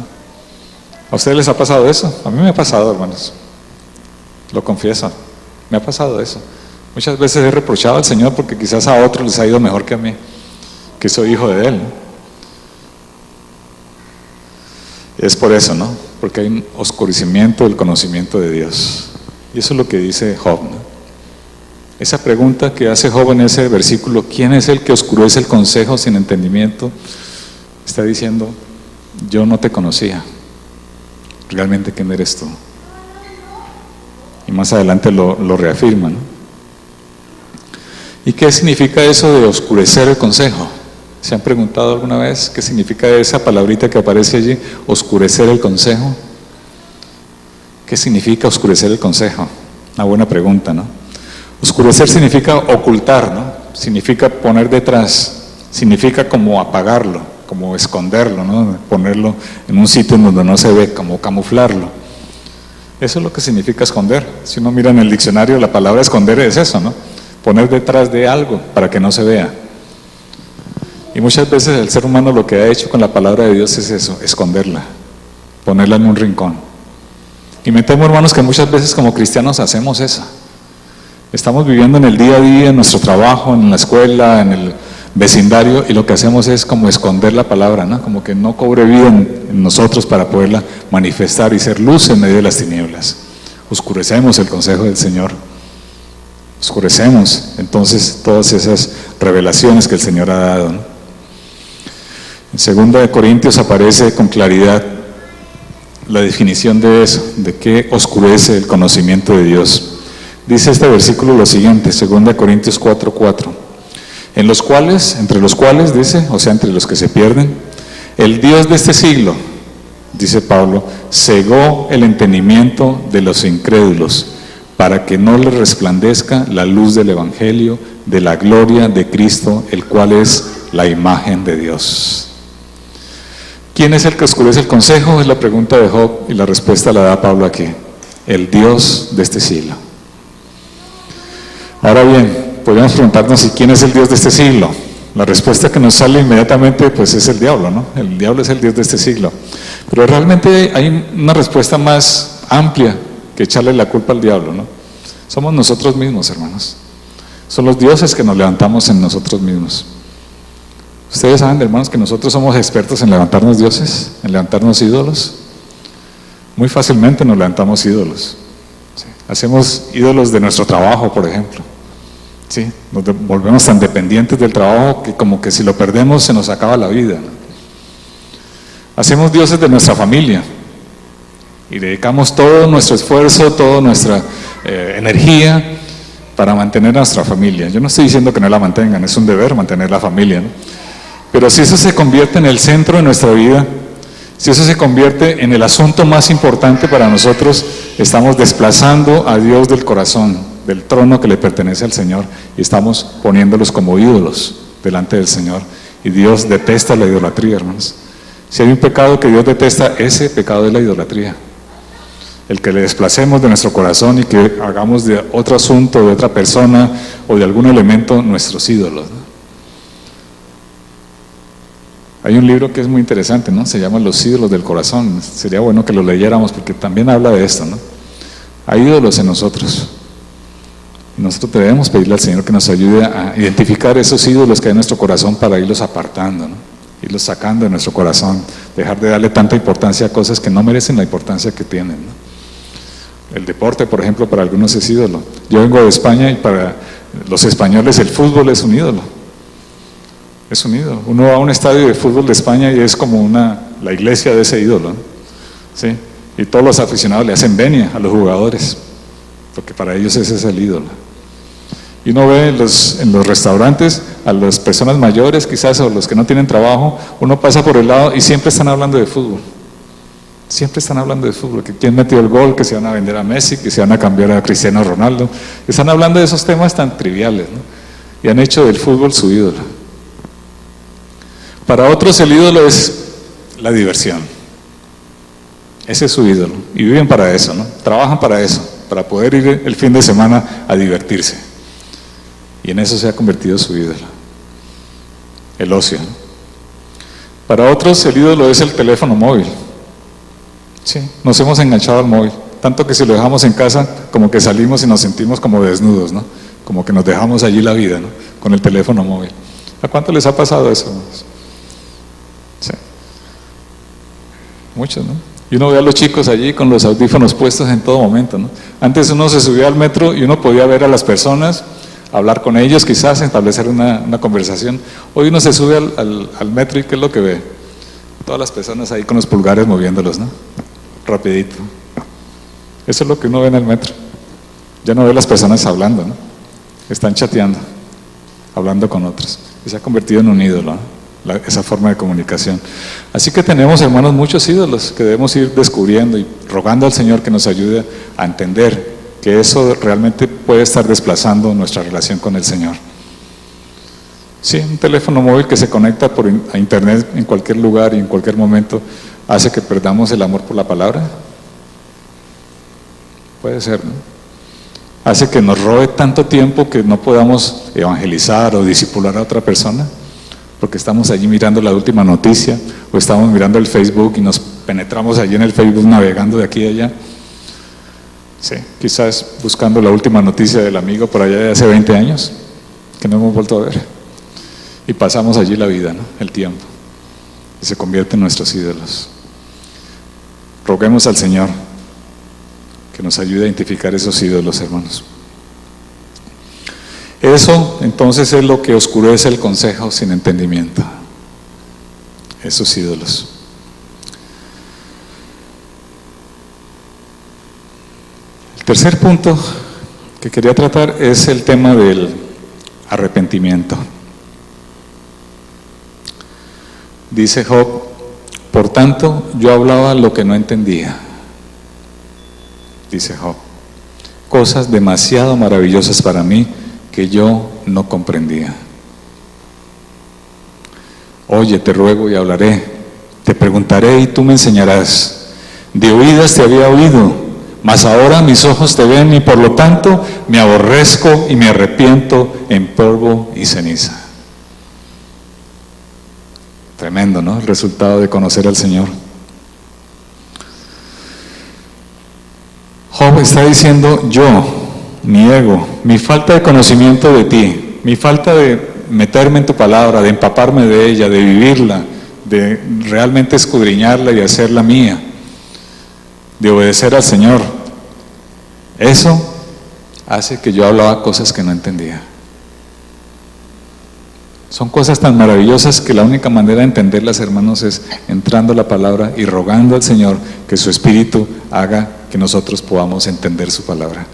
¿A ustedes les ha pasado eso? A mí me ha pasado, hermanos. Lo confieso, me ha pasado eso. Muchas veces he reprochado al Señor porque quizás a otros les ha ido mejor que a mí, que soy hijo de Él, ¿no? Es por eso, ¿no? Porque hay un oscurecimiento del conocimiento de Dios. Y eso es lo que dice Job, ¿no? Esa pregunta que hace Job en ese versículo: ¿quién es el que oscurece el consejo sin entendimiento? Está diciendo: yo no te conocía. ¿Realmente quién eres tú? Y más adelante lo reafirma, ¿no? ¿Y qué significa eso de oscurecer el consejo? ¿Se han preguntado alguna vez qué significa esa palabrita que aparece allí, oscurecer el consejo? ¿Qué significa oscurecer el consejo? Una buena pregunta, ¿no? Oscurecer significa ocultar, ¿no? Significa poner detrás, significa como apagarlo, como esconderlo, ¿no? Ponerlo en un sitio en donde no se ve, como camuflarlo. Eso es lo que significa esconder. Si uno mira en el diccionario, la palabra esconder es eso, ¿no? Poner detrás de algo para que no se vea. Y muchas veces el ser humano lo que ha hecho con la palabra de Dios es eso, esconderla, ponerla en un rincón. Y me temo, hermanos, que muchas veces como cristianos hacemos eso. Estamos viviendo en el día a día, en nuestro trabajo, en la escuela, en el vecindario, y lo que hacemos es como esconder la palabra, ¿no? Como que no cobre vida en nosotros para poderla manifestar y ser luz en medio de las tinieblas. Oscurecemos el consejo del Señor. Oscurecemos entonces todas esas revelaciones que el Señor ha dado, ¿no? En 2 Corintios aparece con claridad la definición de eso, de qué oscurece el conocimiento de Dios. Dice este versículo lo siguiente, 2 Corintios 4:4, entre los cuales dice, o sea, entre los que se pierden, el Dios de este siglo, dice Pablo, cegó el entendimiento de los incrédulos, para que no les resplandezca la luz del Evangelio, de la gloria de Cristo, el cual es la imagen de Dios. ¿Quién es el que oscurece el consejo? Es la pregunta de Job, y la respuesta la da Pablo aquí: el Dios de este siglo. Ahora bien, podríamos preguntarnos: ¿y quién es el Dios de este siglo? La respuesta que nos sale inmediatamente pues es el diablo, ¿no? El diablo es el Dios de este siglo. Pero realmente hay una respuesta más amplia que echarle la culpa al diablo, ¿no? Somos nosotros mismos, hermanos. Son los dioses que nos levantamos en nosotros mismos. Ustedes saben, hermanos, que nosotros somos expertos en levantarnos dioses, en levantarnos ídolos. Muy fácilmente nos levantamos ídolos. ¿Sí? Hacemos ídolos de nuestro trabajo, por ejemplo. ¿Sí? Nos volvemos tan dependientes del trabajo que como que si lo perdemos se nos acaba la vida, ¿no? Hacemos dioses de nuestra familia y dedicamos todo nuestro esfuerzo, toda nuestra energía para mantener a nuestra familia. Yo no estoy diciendo que no la mantengan, es un deber mantener la familia, ¿no? Pero si eso se convierte en el centro de nuestra vida, si eso se convierte en el asunto más importante para nosotros, estamos desplazando a Dios del corazón, del trono que le pertenece al Señor, y estamos poniéndolos como ídolos delante del Señor. Y Dios detesta la idolatría, hermanos. Si hay un pecado que Dios detesta, ese pecado es la idolatría. El que le desplacemos de nuestro corazón y que hagamos de otro asunto, de otra persona o de algún elemento nuestros ídolos, ¿no? Hay un libro que es muy interesante, ¿no? Se llama Los ídolos del corazón. Sería bueno que lo leyéramos porque también habla de esto, ¿no? Hay ídolos en nosotros. Y nosotros debemos pedirle al Señor que nos ayude a identificar esos ídolos que hay en nuestro corazón para irlos apartando, ¿no? Irlos sacando de nuestro corazón. Dejar de darle tanta importancia a cosas que no merecen la importancia que tienen, ¿no? El deporte, por ejemplo, para algunos es ídolo. Yo vengo de España y para los españoles el fútbol es un ídolo. Es un ídolo. Uno va a un estadio de fútbol de España y es como la iglesia de ese ídolo, ¿no? ¿Sí? Y todos los aficionados le hacen venia a los jugadores, porque para ellos ese es el ídolo. Y uno ve en los restaurantes a las personas mayores quizás, o los que no tienen trabajo, uno pasa por el lado y siempre están hablando de fútbol. Siempre están hablando de fútbol, que quién metió el gol, que se van a vender a Messi, que se van a cambiar a Cristiano Ronaldo. Están hablando de esos temas tan triviales, ¿no? Y han hecho del fútbol su ídolo. Para otros el ídolo es la diversión. Ese es su ídolo. Y viven para eso, ¿no? Trabajan para eso, para poder ir el fin de semana a divertirse. Y en eso se ha convertido su ídolo. El ocio, ¿no? Para otros el ídolo es el teléfono móvil. Sí, nos hemos enganchado al móvil, tanto que si lo dejamos en casa, como que salimos y nos sentimos como desnudos, ¿no? Como que nos dejamos allí la vida, ¿no? Con el teléfono móvil. ¿A cuánto les ha pasado eso? Sí. Muchos, ¿no? Y uno ve a los chicos allí con los audífonos puestos en todo momento, ¿no? Antes uno se subía al metro y uno podía ver a las personas, hablar con ellos, quizás establecer una conversación. Hoy uno se sube al metro y ¿qué es lo que ve? Todas las personas ahí con los pulgares moviéndolos, ¿no? Rapidito. Eso es lo que uno ve en el metro. Ya no ve las personas hablando, ¿no? Están chateando, hablando con otros. Y se ha convertido en un ídolo, ¿no? Esa forma de comunicación. Así que tenemos, hermanos, muchos ídolos que debemos ir descubriendo y rogando al Señor que nos ayude a entender que eso realmente puede estar desplazando nuestra relación con el Señor. Sí, un teléfono móvil que se conecta a internet en cualquier lugar y en cualquier momento hace que perdamos el amor por la palabra. Puede ser, ¿no? Hace que nos robe tanto tiempo que no podamos evangelizar o discipular a otra persona, porque estamos allí mirando la última noticia, o estamos mirando el Facebook y nos penetramos allí en el Facebook navegando de aquí a allá. Sí, quizás buscando la última noticia del amigo por allá de hace 20 años, que no hemos vuelto a ver. Y pasamos allí la vida, ¿no? El tiempo. Y se convierte en nuestros ídolos. Roguemos al Señor que nos ayude a identificar esos ídolos, hermanos. Eso entonces es lo que oscurece el consejo sin entendimiento. Esos ídolos. El tercer punto que quería tratar es el tema del arrepentimiento. Dice Job: por tanto, yo hablaba lo que no entendía. Dice Job: cosas demasiado maravillosas para mí que yo no comprendía. Oye, te ruego y hablaré, te preguntaré y tú me enseñarás. De oídas te había oído, mas ahora mis ojos te ven y por lo tanto me aborrezco y me arrepiento en polvo y ceniza. Tremendo, ¿no? El resultado de conocer al Señor. Job está diciendo: yo, mi ego, mi falta de conocimiento de ti, mi falta de meterme en tu palabra, de empaparme de ella, de vivirla, de realmente escudriñarla y hacerla mía, de obedecer al Señor, eso hace que yo hablaba cosas que no entendía. Son cosas tan maravillosas que la única manera de entenderlas, hermanos, es entrando a la palabra y rogando al Señor que su Espíritu haga que nosotros podamos entender su palabra.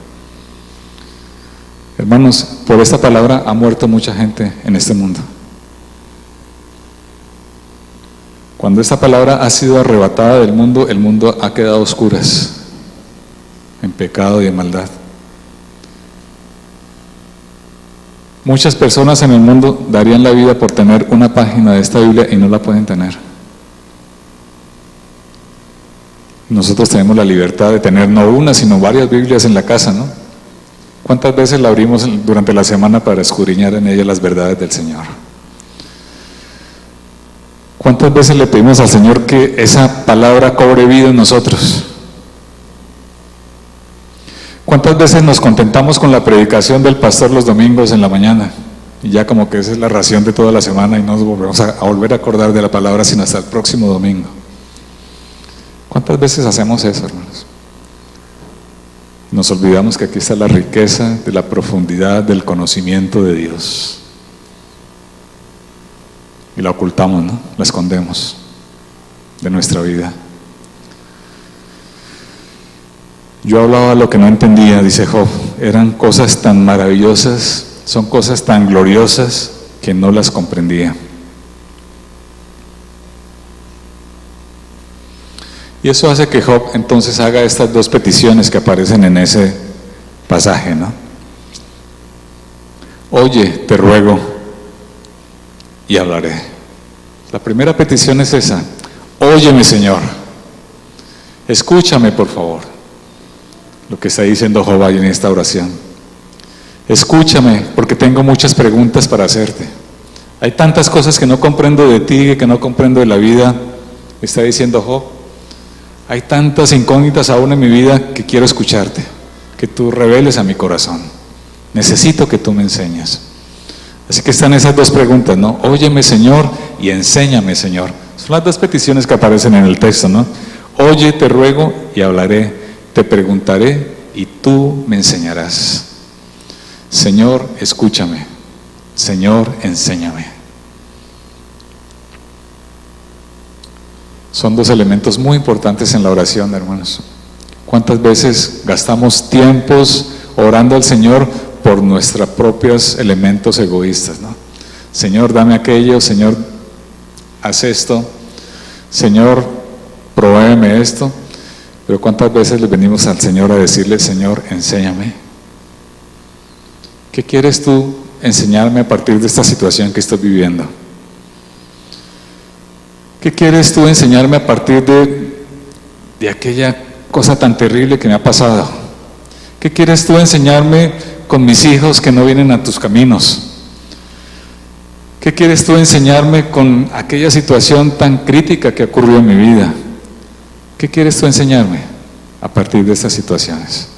Hermanos, por esta palabra ha muerto mucha gente en este mundo. Cuando esta palabra ha sido arrebatada del mundo, el mundo ha quedado a oscuras, en pecado y en maldad. Muchas personas en el mundo darían la vida por tener una página de esta Biblia y no la pueden tener. Nosotros tenemos la libertad de tener no una, sino varias Biblias en la casa, ¿no? ¿Cuántas veces la abrimos durante la semana para escudriñar en ella las verdades del Señor? ¿Cuántas veces le pedimos al Señor que esa palabra cobre vida en nosotros? ¿Cuántas veces nos contentamos con la predicación del pastor los domingos en la mañana? Y ya como que esa es la ración de toda la semana y no nos volvemos a volver a acordar de la palabra sino hasta el próximo domingo. ¿Cuántas veces hacemos eso, hermanos? Nos olvidamos que aquí está la riqueza de la profundidad del conocimiento de Dios. Y la ocultamos, ¿no? La escondemos de nuestra vida. Yo hablaba lo que no entendía, dice Job. Eran cosas tan maravillosas, son cosas tan gloriosas que no las comprendía. Y eso hace que Job entonces haga estas dos peticiones que aparecen en ese pasaje, ¿no? Oye, te ruego y hablaré. La primera petición es esa: óyeme, Señor, escúchame, por favor. Lo que está diciendo Job ahí en esta oración. Escúchame, porque tengo muchas preguntas para hacerte. Hay tantas cosas que no comprendo de ti, que no comprendo de la vida, está diciendo Job. Hay tantas incógnitas aún en mi vida que quiero escucharte, que tú reveles a mi corazón. Necesito que tú me enseñes. Así que están esas dos preguntas, ¿no? Óyeme, Señor, y enséñame, Señor. Son las dos peticiones que aparecen en el texto, ¿no? Oye, te ruego y hablaré, te preguntaré y tú me enseñarás. Señor, escúchame. Señor, enséñame. Son dos elementos muy importantes en la oración, hermanos. ¿Cuántas veces gastamos tiempos orando al Señor por nuestros propios elementos egoístas, ¿no? Señor, dame aquello, Señor, haz esto, Señor, provéeme esto. Pero ¿cuántas veces le venimos al Señor a decirle: Señor, enséñame? ¿Qué quieres tú enseñarme a partir de esta situación que estoy viviendo? ¿Qué quieres tú enseñarme a partir de aquella cosa tan terrible que me ha pasado? ¿Qué quieres tú enseñarme con mis hijos que no vienen a tus caminos? ¿Qué quieres tú enseñarme con aquella situación tan crítica que ha ocurrido en mi vida? ¿Qué quieres tú enseñarme a partir de estas situaciones?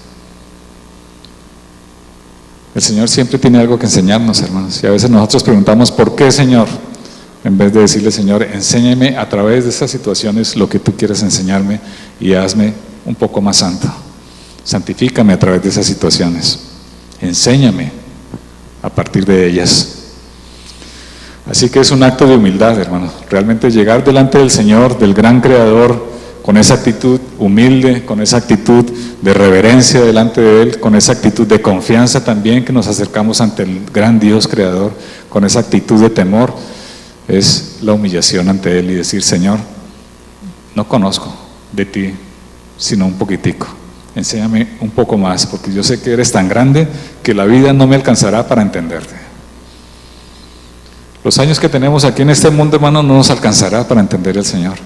El Señor siempre tiene algo que enseñarnos, hermanos, y a veces nosotros preguntamos: ¿por qué, Señor? En vez de decirle: Señor, enséñame a través de estas situaciones lo que tú quieres enseñarme y hazme un poco más santo. Santifícame a través de esas situaciones. Enséñame a partir de ellas. Así que es un acto de humildad, hermanos. Realmente llegar delante del Señor, del gran Creador, con esa actitud humilde, con esa actitud de reverencia delante de Él, con esa actitud de confianza también, que nos acercamos ante el gran Dios Creador, con esa actitud de temor, es la humillación ante Él y decir: Señor, no conozco de ti sino un poquitico, enséñame un poco más, porque yo sé que eres tan grande que la vida no me alcanzará para entenderte. Los años que tenemos aquí en este mundo, hermano, no nos alcanzará para entender al Señor.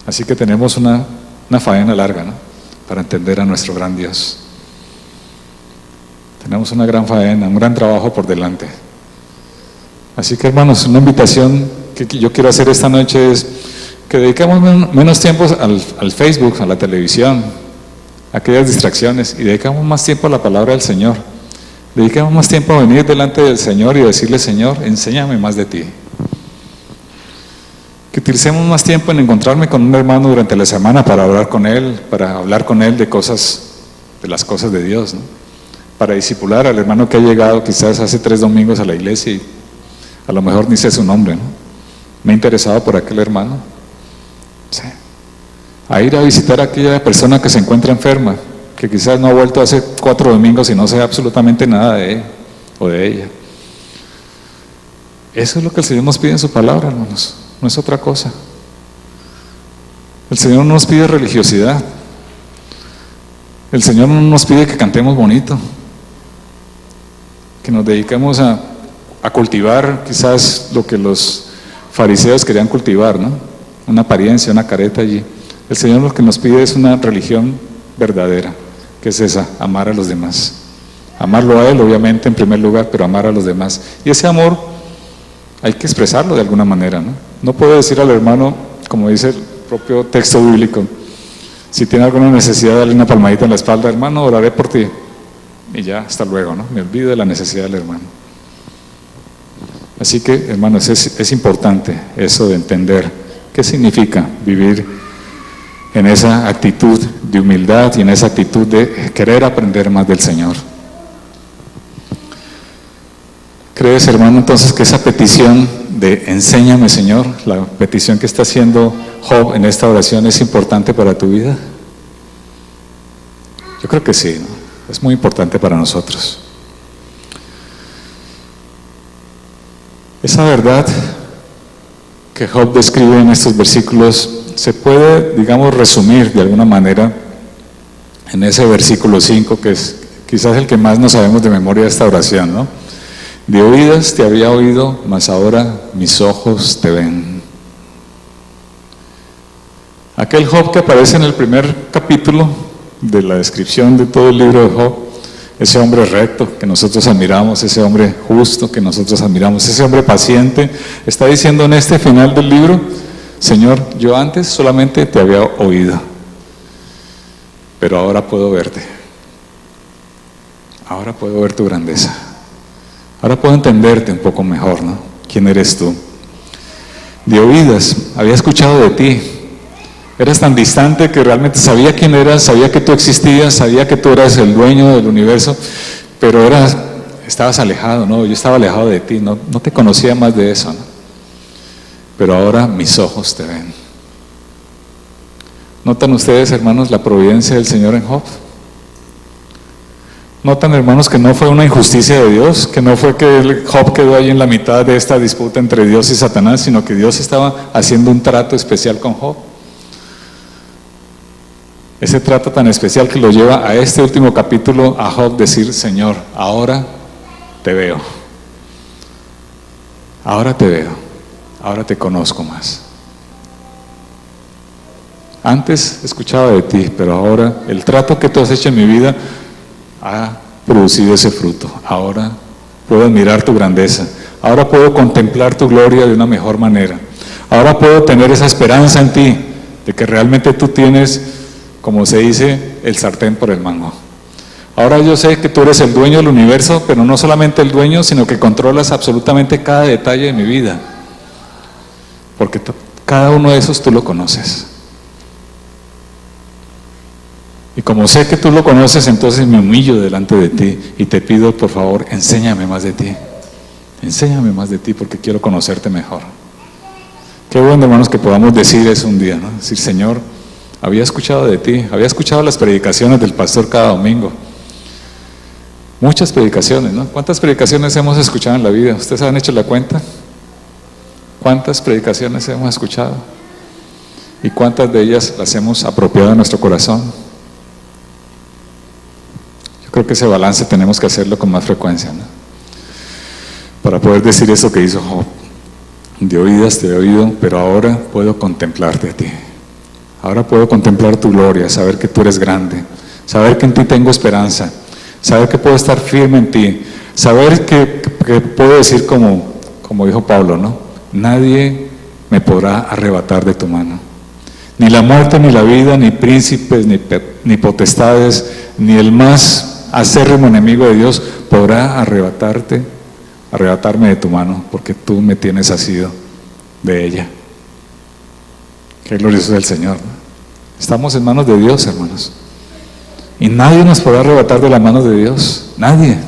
Así que tenemos una faena larga, ¿no?, para entender a nuestro gran Dios. Tenemos una gran faena, un gran trabajo por delante. Así que, hermanos, una invitación que yo quiero hacer esta noche es que dediquemos menos tiempo al Facebook, a la televisión, a aquellas distracciones, y dedicamos más tiempo a la palabra del Señor. Dediquemos más tiempo a venir delante del Señor y decirle: Señor, enséñame más de ti. Que utilicemos más tiempo en encontrarme con un hermano durante la semana para hablar con él de las cosas de Dios, ¿no? Para discipular al hermano que ha llegado quizás hace 3 domingos a la iglesia y a lo mejor ni sé su nombre, ¿no? Me he interesado por aquel hermano. Sí. A ir a visitar a aquella persona que se encuentra enferma, que quizás no ha vuelto hace 4 domingos y no sé absolutamente nada de él o de ella. Eso es lo que el Señor nos pide en su palabra, hermanos, no es otra cosa. El Señor no nos pide religiosidad. El Señor no nos pide que cantemos bonito, que nos dediquemos a cultivar quizás lo que los fariseos querían cultivar, ¿no? Una apariencia, una careta allí. El Señor lo que nos pide es una religión verdadera, que es esa: amar a los demás. Amarlo a Él, obviamente, en primer lugar, pero amar a los demás. Y ese amor hay que expresarlo de alguna manera, ¿no? No puedo decir al hermano, como dice el propio texto bíblico, si tiene alguna necesidad, darle una palmadita en la espalda: hermano, oraré por ti. Y ya, hasta luego, ¿no? Me olvido de la necesidad del hermano. Así que, hermanos, es importante eso de entender qué significa vivir en esa actitud de humildad y en esa actitud de querer aprender más del Señor. ¿Crees, hermano, entonces que esa petición de enséñame, Señor, la petición que está haciendo Job en esta oración es importante para tu vida? Yo creo que sí, ¿no? Es muy importante para nosotros. Esa verdad que Job describe en estos versículos se puede, digamos, resumir de alguna manera en ese versículo 5, que es quizás el que más nos sabemos de memoria de esta oración, ¿no? De oídas te había oído, mas ahora mis ojos te ven. Aquel Job que aparece en el primer capítulo de la descripción de todo el libro de Job, ese hombre recto que nosotros admiramos, ese hombre justo que nosotros admiramos, ese hombre paciente, está diciendo en este final del libro: Señor, yo antes solamente te había oído, pero ahora puedo verte. Ahora puedo ver tu grandeza. Ahora puedo entenderte un poco mejor, ¿no? ¿Quién eres tú? De oídas, había escuchado de ti. Eras tan distante que realmente sabía quién eras, sabía que tú existías, sabía que tú eras el dueño del universo, pero estabas alejado, ¿no? Yo estaba alejado de ti, no te conocía más de eso, ¿no? Pero ahora mis ojos te ven. ¿Notan ustedes, hermanos, la providencia del Señor en Job? ¿Notan, hermanos, que no fue una injusticia de Dios? Que no fue que Job quedó ahí en la mitad de esta disputa entre Dios y Satanás, sino que Dios estaba haciendo un trato especial con Job. Ese trato tan especial que lo lleva a este último capítulo a Job decir: Señor, ahora te veo. Ahora te veo. Ahora te conozco más. Antes escuchaba de ti, pero ahora el trato que tú has hecho en mi vida ha producido ese fruto. Ahora puedo admirar tu grandeza. Ahora puedo contemplar tu gloria de una mejor manera. Ahora puedo tener esa esperanza en ti, de que realmente tú tienes, como se dice, el sartén por el mango. Ahora yo sé que tú eres el dueño del universo, pero no solamente el dueño, sino que controlas absolutamente cada detalle de mi vida. Porque cada uno de esos tú lo conoces. Y como sé que tú lo conoces, entonces me humillo delante de ti y te pido, por favor, enséñame más de ti. Enséñame más de ti porque quiero conocerte mejor. Qué bueno, hermanos, que podamos decir eso un día, ¿no? Decir: Señor, había escuchado de ti, había escuchado las predicaciones del pastor cada domingo. Muchas predicaciones, ¿no? ¿Cuántas predicaciones hemos escuchado en la vida? ¿Ustedes han hecho la cuenta? ¿Cuántas predicaciones hemos escuchado? ¿Y cuántas de ellas las hemos apropiado en nuestro corazón? Yo creo que ese balance tenemos que hacerlo con más frecuencia, ¿no? Para poder decir eso que hizo Job: de oídas te he oído, pero ahora puedo contemplarte a ti. Ahora puedo contemplar tu gloria, saber que tú eres grande, saber que en ti tengo esperanza, saber que puedo estar firme en ti, saber que puedo decir como dijo Pablo, ¿no? Nadie me podrá arrebatar de tu mano. Ni la muerte, ni la vida, ni príncipes, ni potestades, ni el más acérrimo enemigo de Dios podrá arrebatarme de tu mano, porque tú me tienes asido de ella. Qué glorioso es el Señor, ¿no? Estamos en manos de Dios, hermanos. Y nadie nos podrá arrebatar de la mano de Dios. Nadie.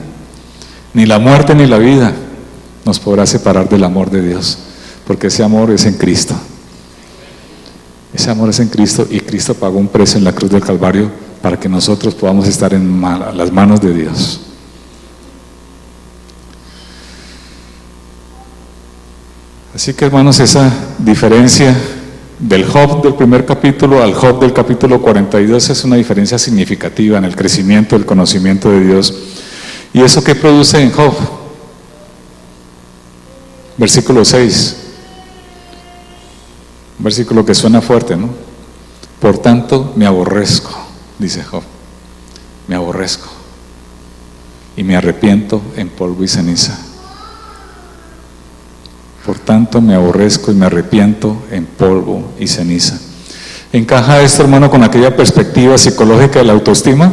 Ni la muerte ni la vida nos podrá separar del amor de Dios. Porque ese amor es en Cristo. Ese amor es en Cristo, y Cristo pagó un precio en la cruz del Calvario para que nosotros podamos estar en las manos de Dios. Así que, hermanos, esa diferencia del Job del primer capítulo al Job del capítulo 42 es una diferencia significativa en el crecimiento del conocimiento de Dios. ¿Y eso qué produce en Job? Versículo 6. Un versículo que suena fuerte, ¿no? Por tanto me aborrezco, dice Job. Me aborrezco y me arrepiento en polvo y ceniza. Por tanto me aborrezco y me arrepiento en polvo y ceniza. ¿Encaja esto, hermano, con aquella perspectiva psicológica de la autoestima?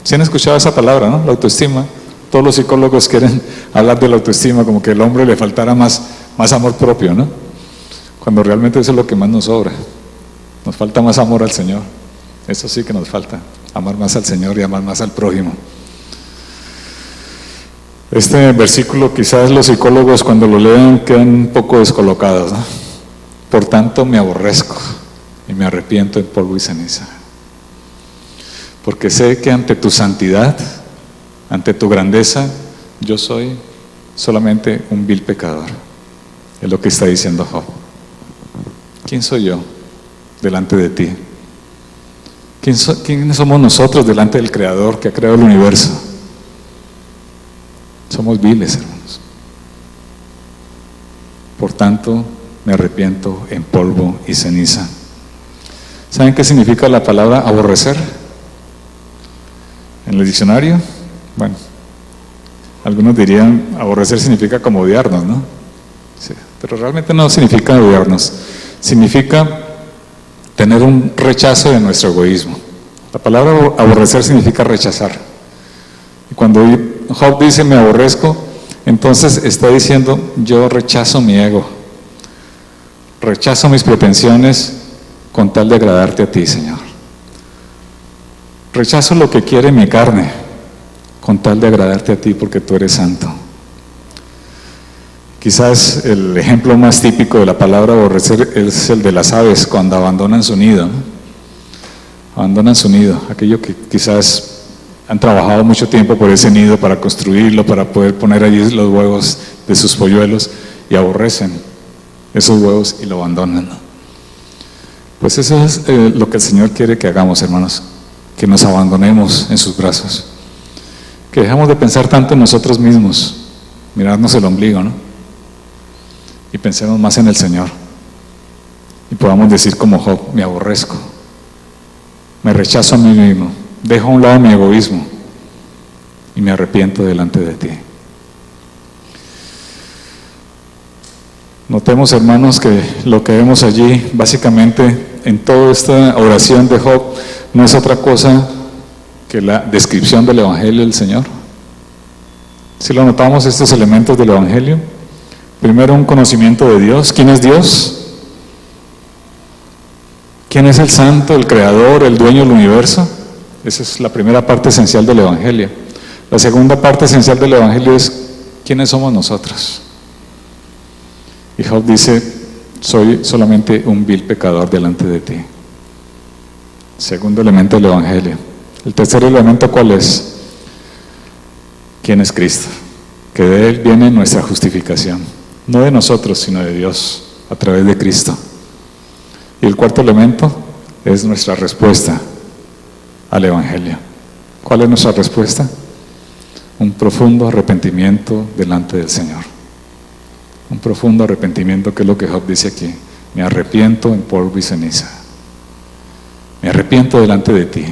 ¿Sí han escuchado esa palabra, no? La autoestima. Todos los psicólogos quieren hablar de la autoestima, como que al hombre le faltara más amor propio, ¿no? Cuando realmente eso es lo que más nos sobra. Nos falta más amor al Señor. Eso sí que nos falta, amar más al Señor y amar más al prójimo. Este versículo quizás los psicólogos cuando lo leen quedan un poco descolocados, ¿no? Por tanto me aborrezco y me arrepiento en polvo y ceniza. Porque sé que ante tu santidad, ante tu grandeza, yo soy solamente un vil pecador. Es lo que está diciendo Job. ¿Quién soy yo delante de ti? ¿Quiénes somos nosotros delante del Creador que ha creado el universo? Somos viles, hermanos. Por tanto, me arrepiento en polvo y ceniza. ¿Saben qué significa la palabra aborrecer? En el diccionario, bueno, algunos dirían aborrecer significa como odiarnos, ¿no? Sí, pero realmente no significa odiarnos. Significa tener un rechazo de nuestro egoísmo. La palabra aborrecer significa rechazar. Y cuando Job dice me aborrezco, entonces está diciendo yo rechazo mi ego, rechazo mis pretensiones con tal de agradarte a ti, Señor. Rechazo lo que quiere mi carne con tal de agradarte a ti porque tú eres santo. Quizás el ejemplo más típico de la palabra aborrecer es el de las aves cuando abandonan su nido, ¿no? Abandonan su nido, aquello que quizás han trabajado mucho tiempo por ese nido para construirlo, para poder poner allí los huevos de sus polluelos y aborrecen esos huevos y lo abandonan, ¿no? Pues eso es lo que el Señor quiere que hagamos, hermanos, que nos abandonemos en sus brazos, que dejemos de pensar tanto en nosotros mismos, mirarnos el ombligo, ¿no? Y pensemos más en el Señor y podamos decir como Job, me aborrezco, me rechazo a mí mismo, dejo a un lado mi egoísmo y me arrepiento delante de ti. Notemos, hermanos, que lo que vemos allí, básicamente, en toda esta oración de Job, no es otra cosa que la descripción del Evangelio del Señor. Si lo notamos, estos elementos del Evangelio, primero un conocimiento de Dios. ¿Quién es Dios? ¿Quién es el Santo, el Creador, el Dueño del universo? Esa es la primera parte esencial del Evangelio. La segunda parte esencial del Evangelio es ¿quiénes somos nosotros? Y Job dice, soy solamente un vil pecador delante de ti. Segundo elemento del Evangelio. El tercer elemento, ¿cuál es? ¿Quién es Cristo? Que de Él viene nuestra justificación. No de nosotros, sino de Dios, a través de Cristo. Y el cuarto elemento es nuestra respuesta al Evangelio. ¿Cuál es nuestra respuesta? Un profundo arrepentimiento delante del Señor. Un profundo arrepentimiento, que es lo que Job dice aquí. Me arrepiento en polvo y ceniza. Me arrepiento delante de ti.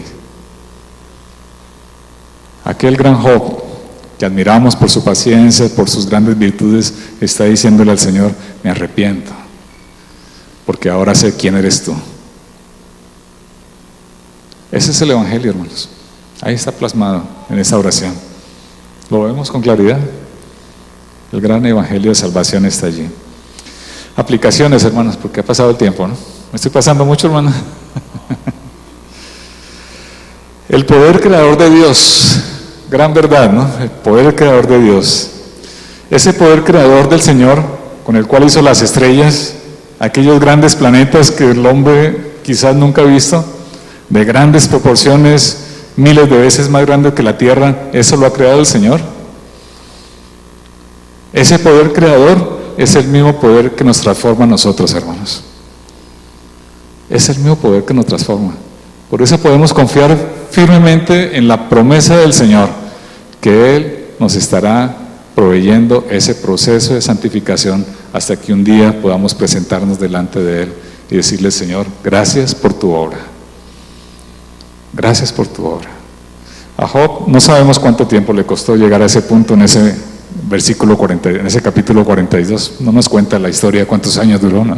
Aquel gran Job, que admiramos por su paciencia, por sus grandes virtudes, está diciéndole al Señor, me arrepiento, porque ahora sé quién eres tú. Ese es el Evangelio, hermanos. Ahí está plasmado en esa oración. Lo vemos con claridad. El gran Evangelio de salvación está allí. Aplicaciones, hermanos, porque ha pasado el tiempo, ¿no? Me estoy pasando mucho, hermano. El poder creador de Dios, gran verdad, ¿no? El poder creador de Dios. Ese poder creador del Señor, con el cual hizo las estrellas, aquellos grandes planetas que el hombre quizás nunca ha visto, de grandes proporciones, miles de veces más grande que la Tierra, eso lo ha creado el Señor. Ese poder creador es el mismo poder que nos transforma a nosotros, hermanos. Es el mismo poder que nos transforma. Por eso podemos confiar firmemente en la promesa del Señor, que Él nos estará proveyendo ese proceso de santificación hasta que un día podamos presentarnos delante de Él y decirle, Señor, gracias por tu obra. Gracias por tu obra. A Job no sabemos cuánto tiempo le costó llegar a ese punto en ese versículo 40, en ese capítulo 42. No nos cuenta la historia de cuántos años duró, ¿no?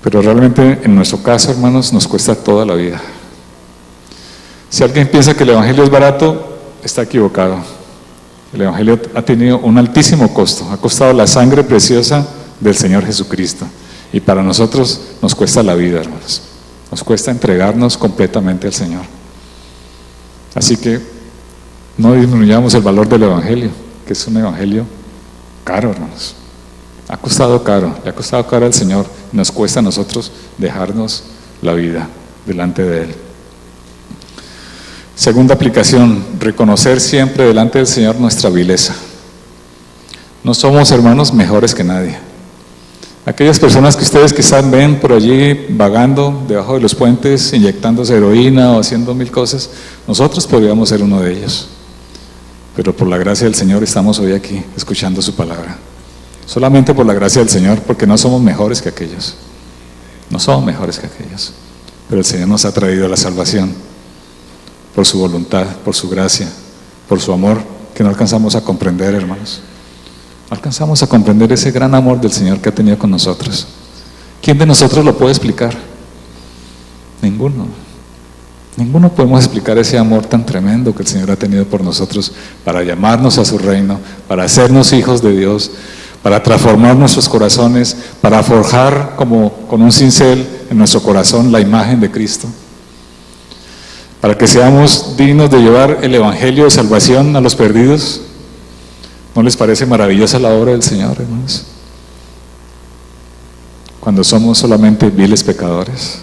Pero realmente en nuestro caso, hermanos, nos cuesta toda la vida. Si alguien piensa que el Evangelio es barato, está equivocado. El Evangelio ha tenido un altísimo costo, ha costado la sangre preciosa del Señor Jesucristo. Y para nosotros nos cuesta la vida, hermanos. Nos cuesta entregarnos completamente al Señor. Así que no disminuyamos el valor del Evangelio, que es un Evangelio caro, hermanos. Ha costado caro, le ha costado caro al Señor. Nos cuesta a nosotros dejarnos la vida delante de Él. Segunda aplicación, reconocer siempre delante del Señor nuestra vileza. No somos, hermanos, mejores que nadie. Aquellas personas que ustedes quizás ven por allí vagando debajo de los puentes, inyectándose heroína o haciendo mil cosas, nosotros podríamos ser uno de ellos. Pero por la gracia del Señor estamos hoy aquí, escuchando su palabra. Solamente por la gracia del Señor, porque no somos mejores que aquellos. No somos mejores que aquellos. Pero el Señor nos ha traído a la salvación por su voluntad, por su gracia, por su amor, que no alcanzamos a comprender, hermanos. No alcanzamos a comprender ese gran amor del Señor que ha tenido con nosotros. ¿Quién de nosotros lo puede explicar? Ninguno. Ninguno podemos explicar ese amor tan tremendo que el Señor ha tenido por nosotros para llamarnos a su reino, para hacernos hijos de Dios, para transformar nuestros corazones, para forjar como con un cincel en nuestro corazón la imagen de Cristo, para que seamos dignos de llevar el Evangelio de salvación a los perdidos. ¿No les parece maravillosa la obra del Señor, hermanos? Cuando somos solamente viles pecadores.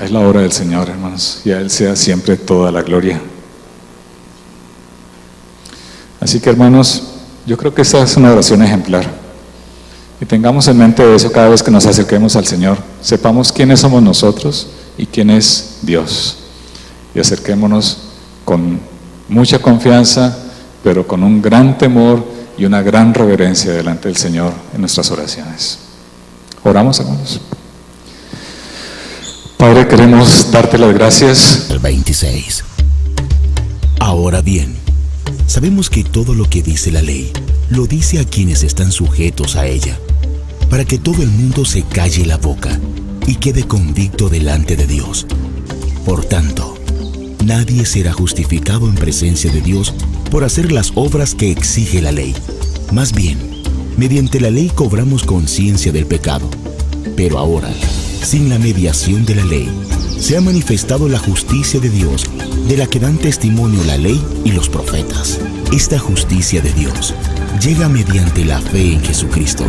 Es la obra del Señor, hermanos, y a Él sea siempre toda la gloria. Así que, hermanos, yo creo que esta es una oración ejemplar. Y tengamos en mente eso cada vez que nos acerquemos al Señor. Sepamos quiénes somos nosotros y quién es Dios. Y acerquémonos con mucha confianza, pero con un gran temor y una gran reverencia delante del Señor en nuestras oraciones. Oramos, hermanos. Padre, queremos darte las gracias. El 26. Ahora bien, sabemos que todo lo que dice la ley, lo dice a quienes están sujetos a ella, para que todo el mundo se calle la boca y quede convicto delante de Dios. Por tanto, nadie será justificado en presencia de Dios por hacer las obras que exige la ley. Más bien, mediante la ley cobramos conciencia del pecado. Pero ahora, sin la mediación de la ley, se ha manifestado la justicia de Dios, de la que dan testimonio la ley y los profetas. Esta justicia de Dios llega mediante la fe en Jesucristo.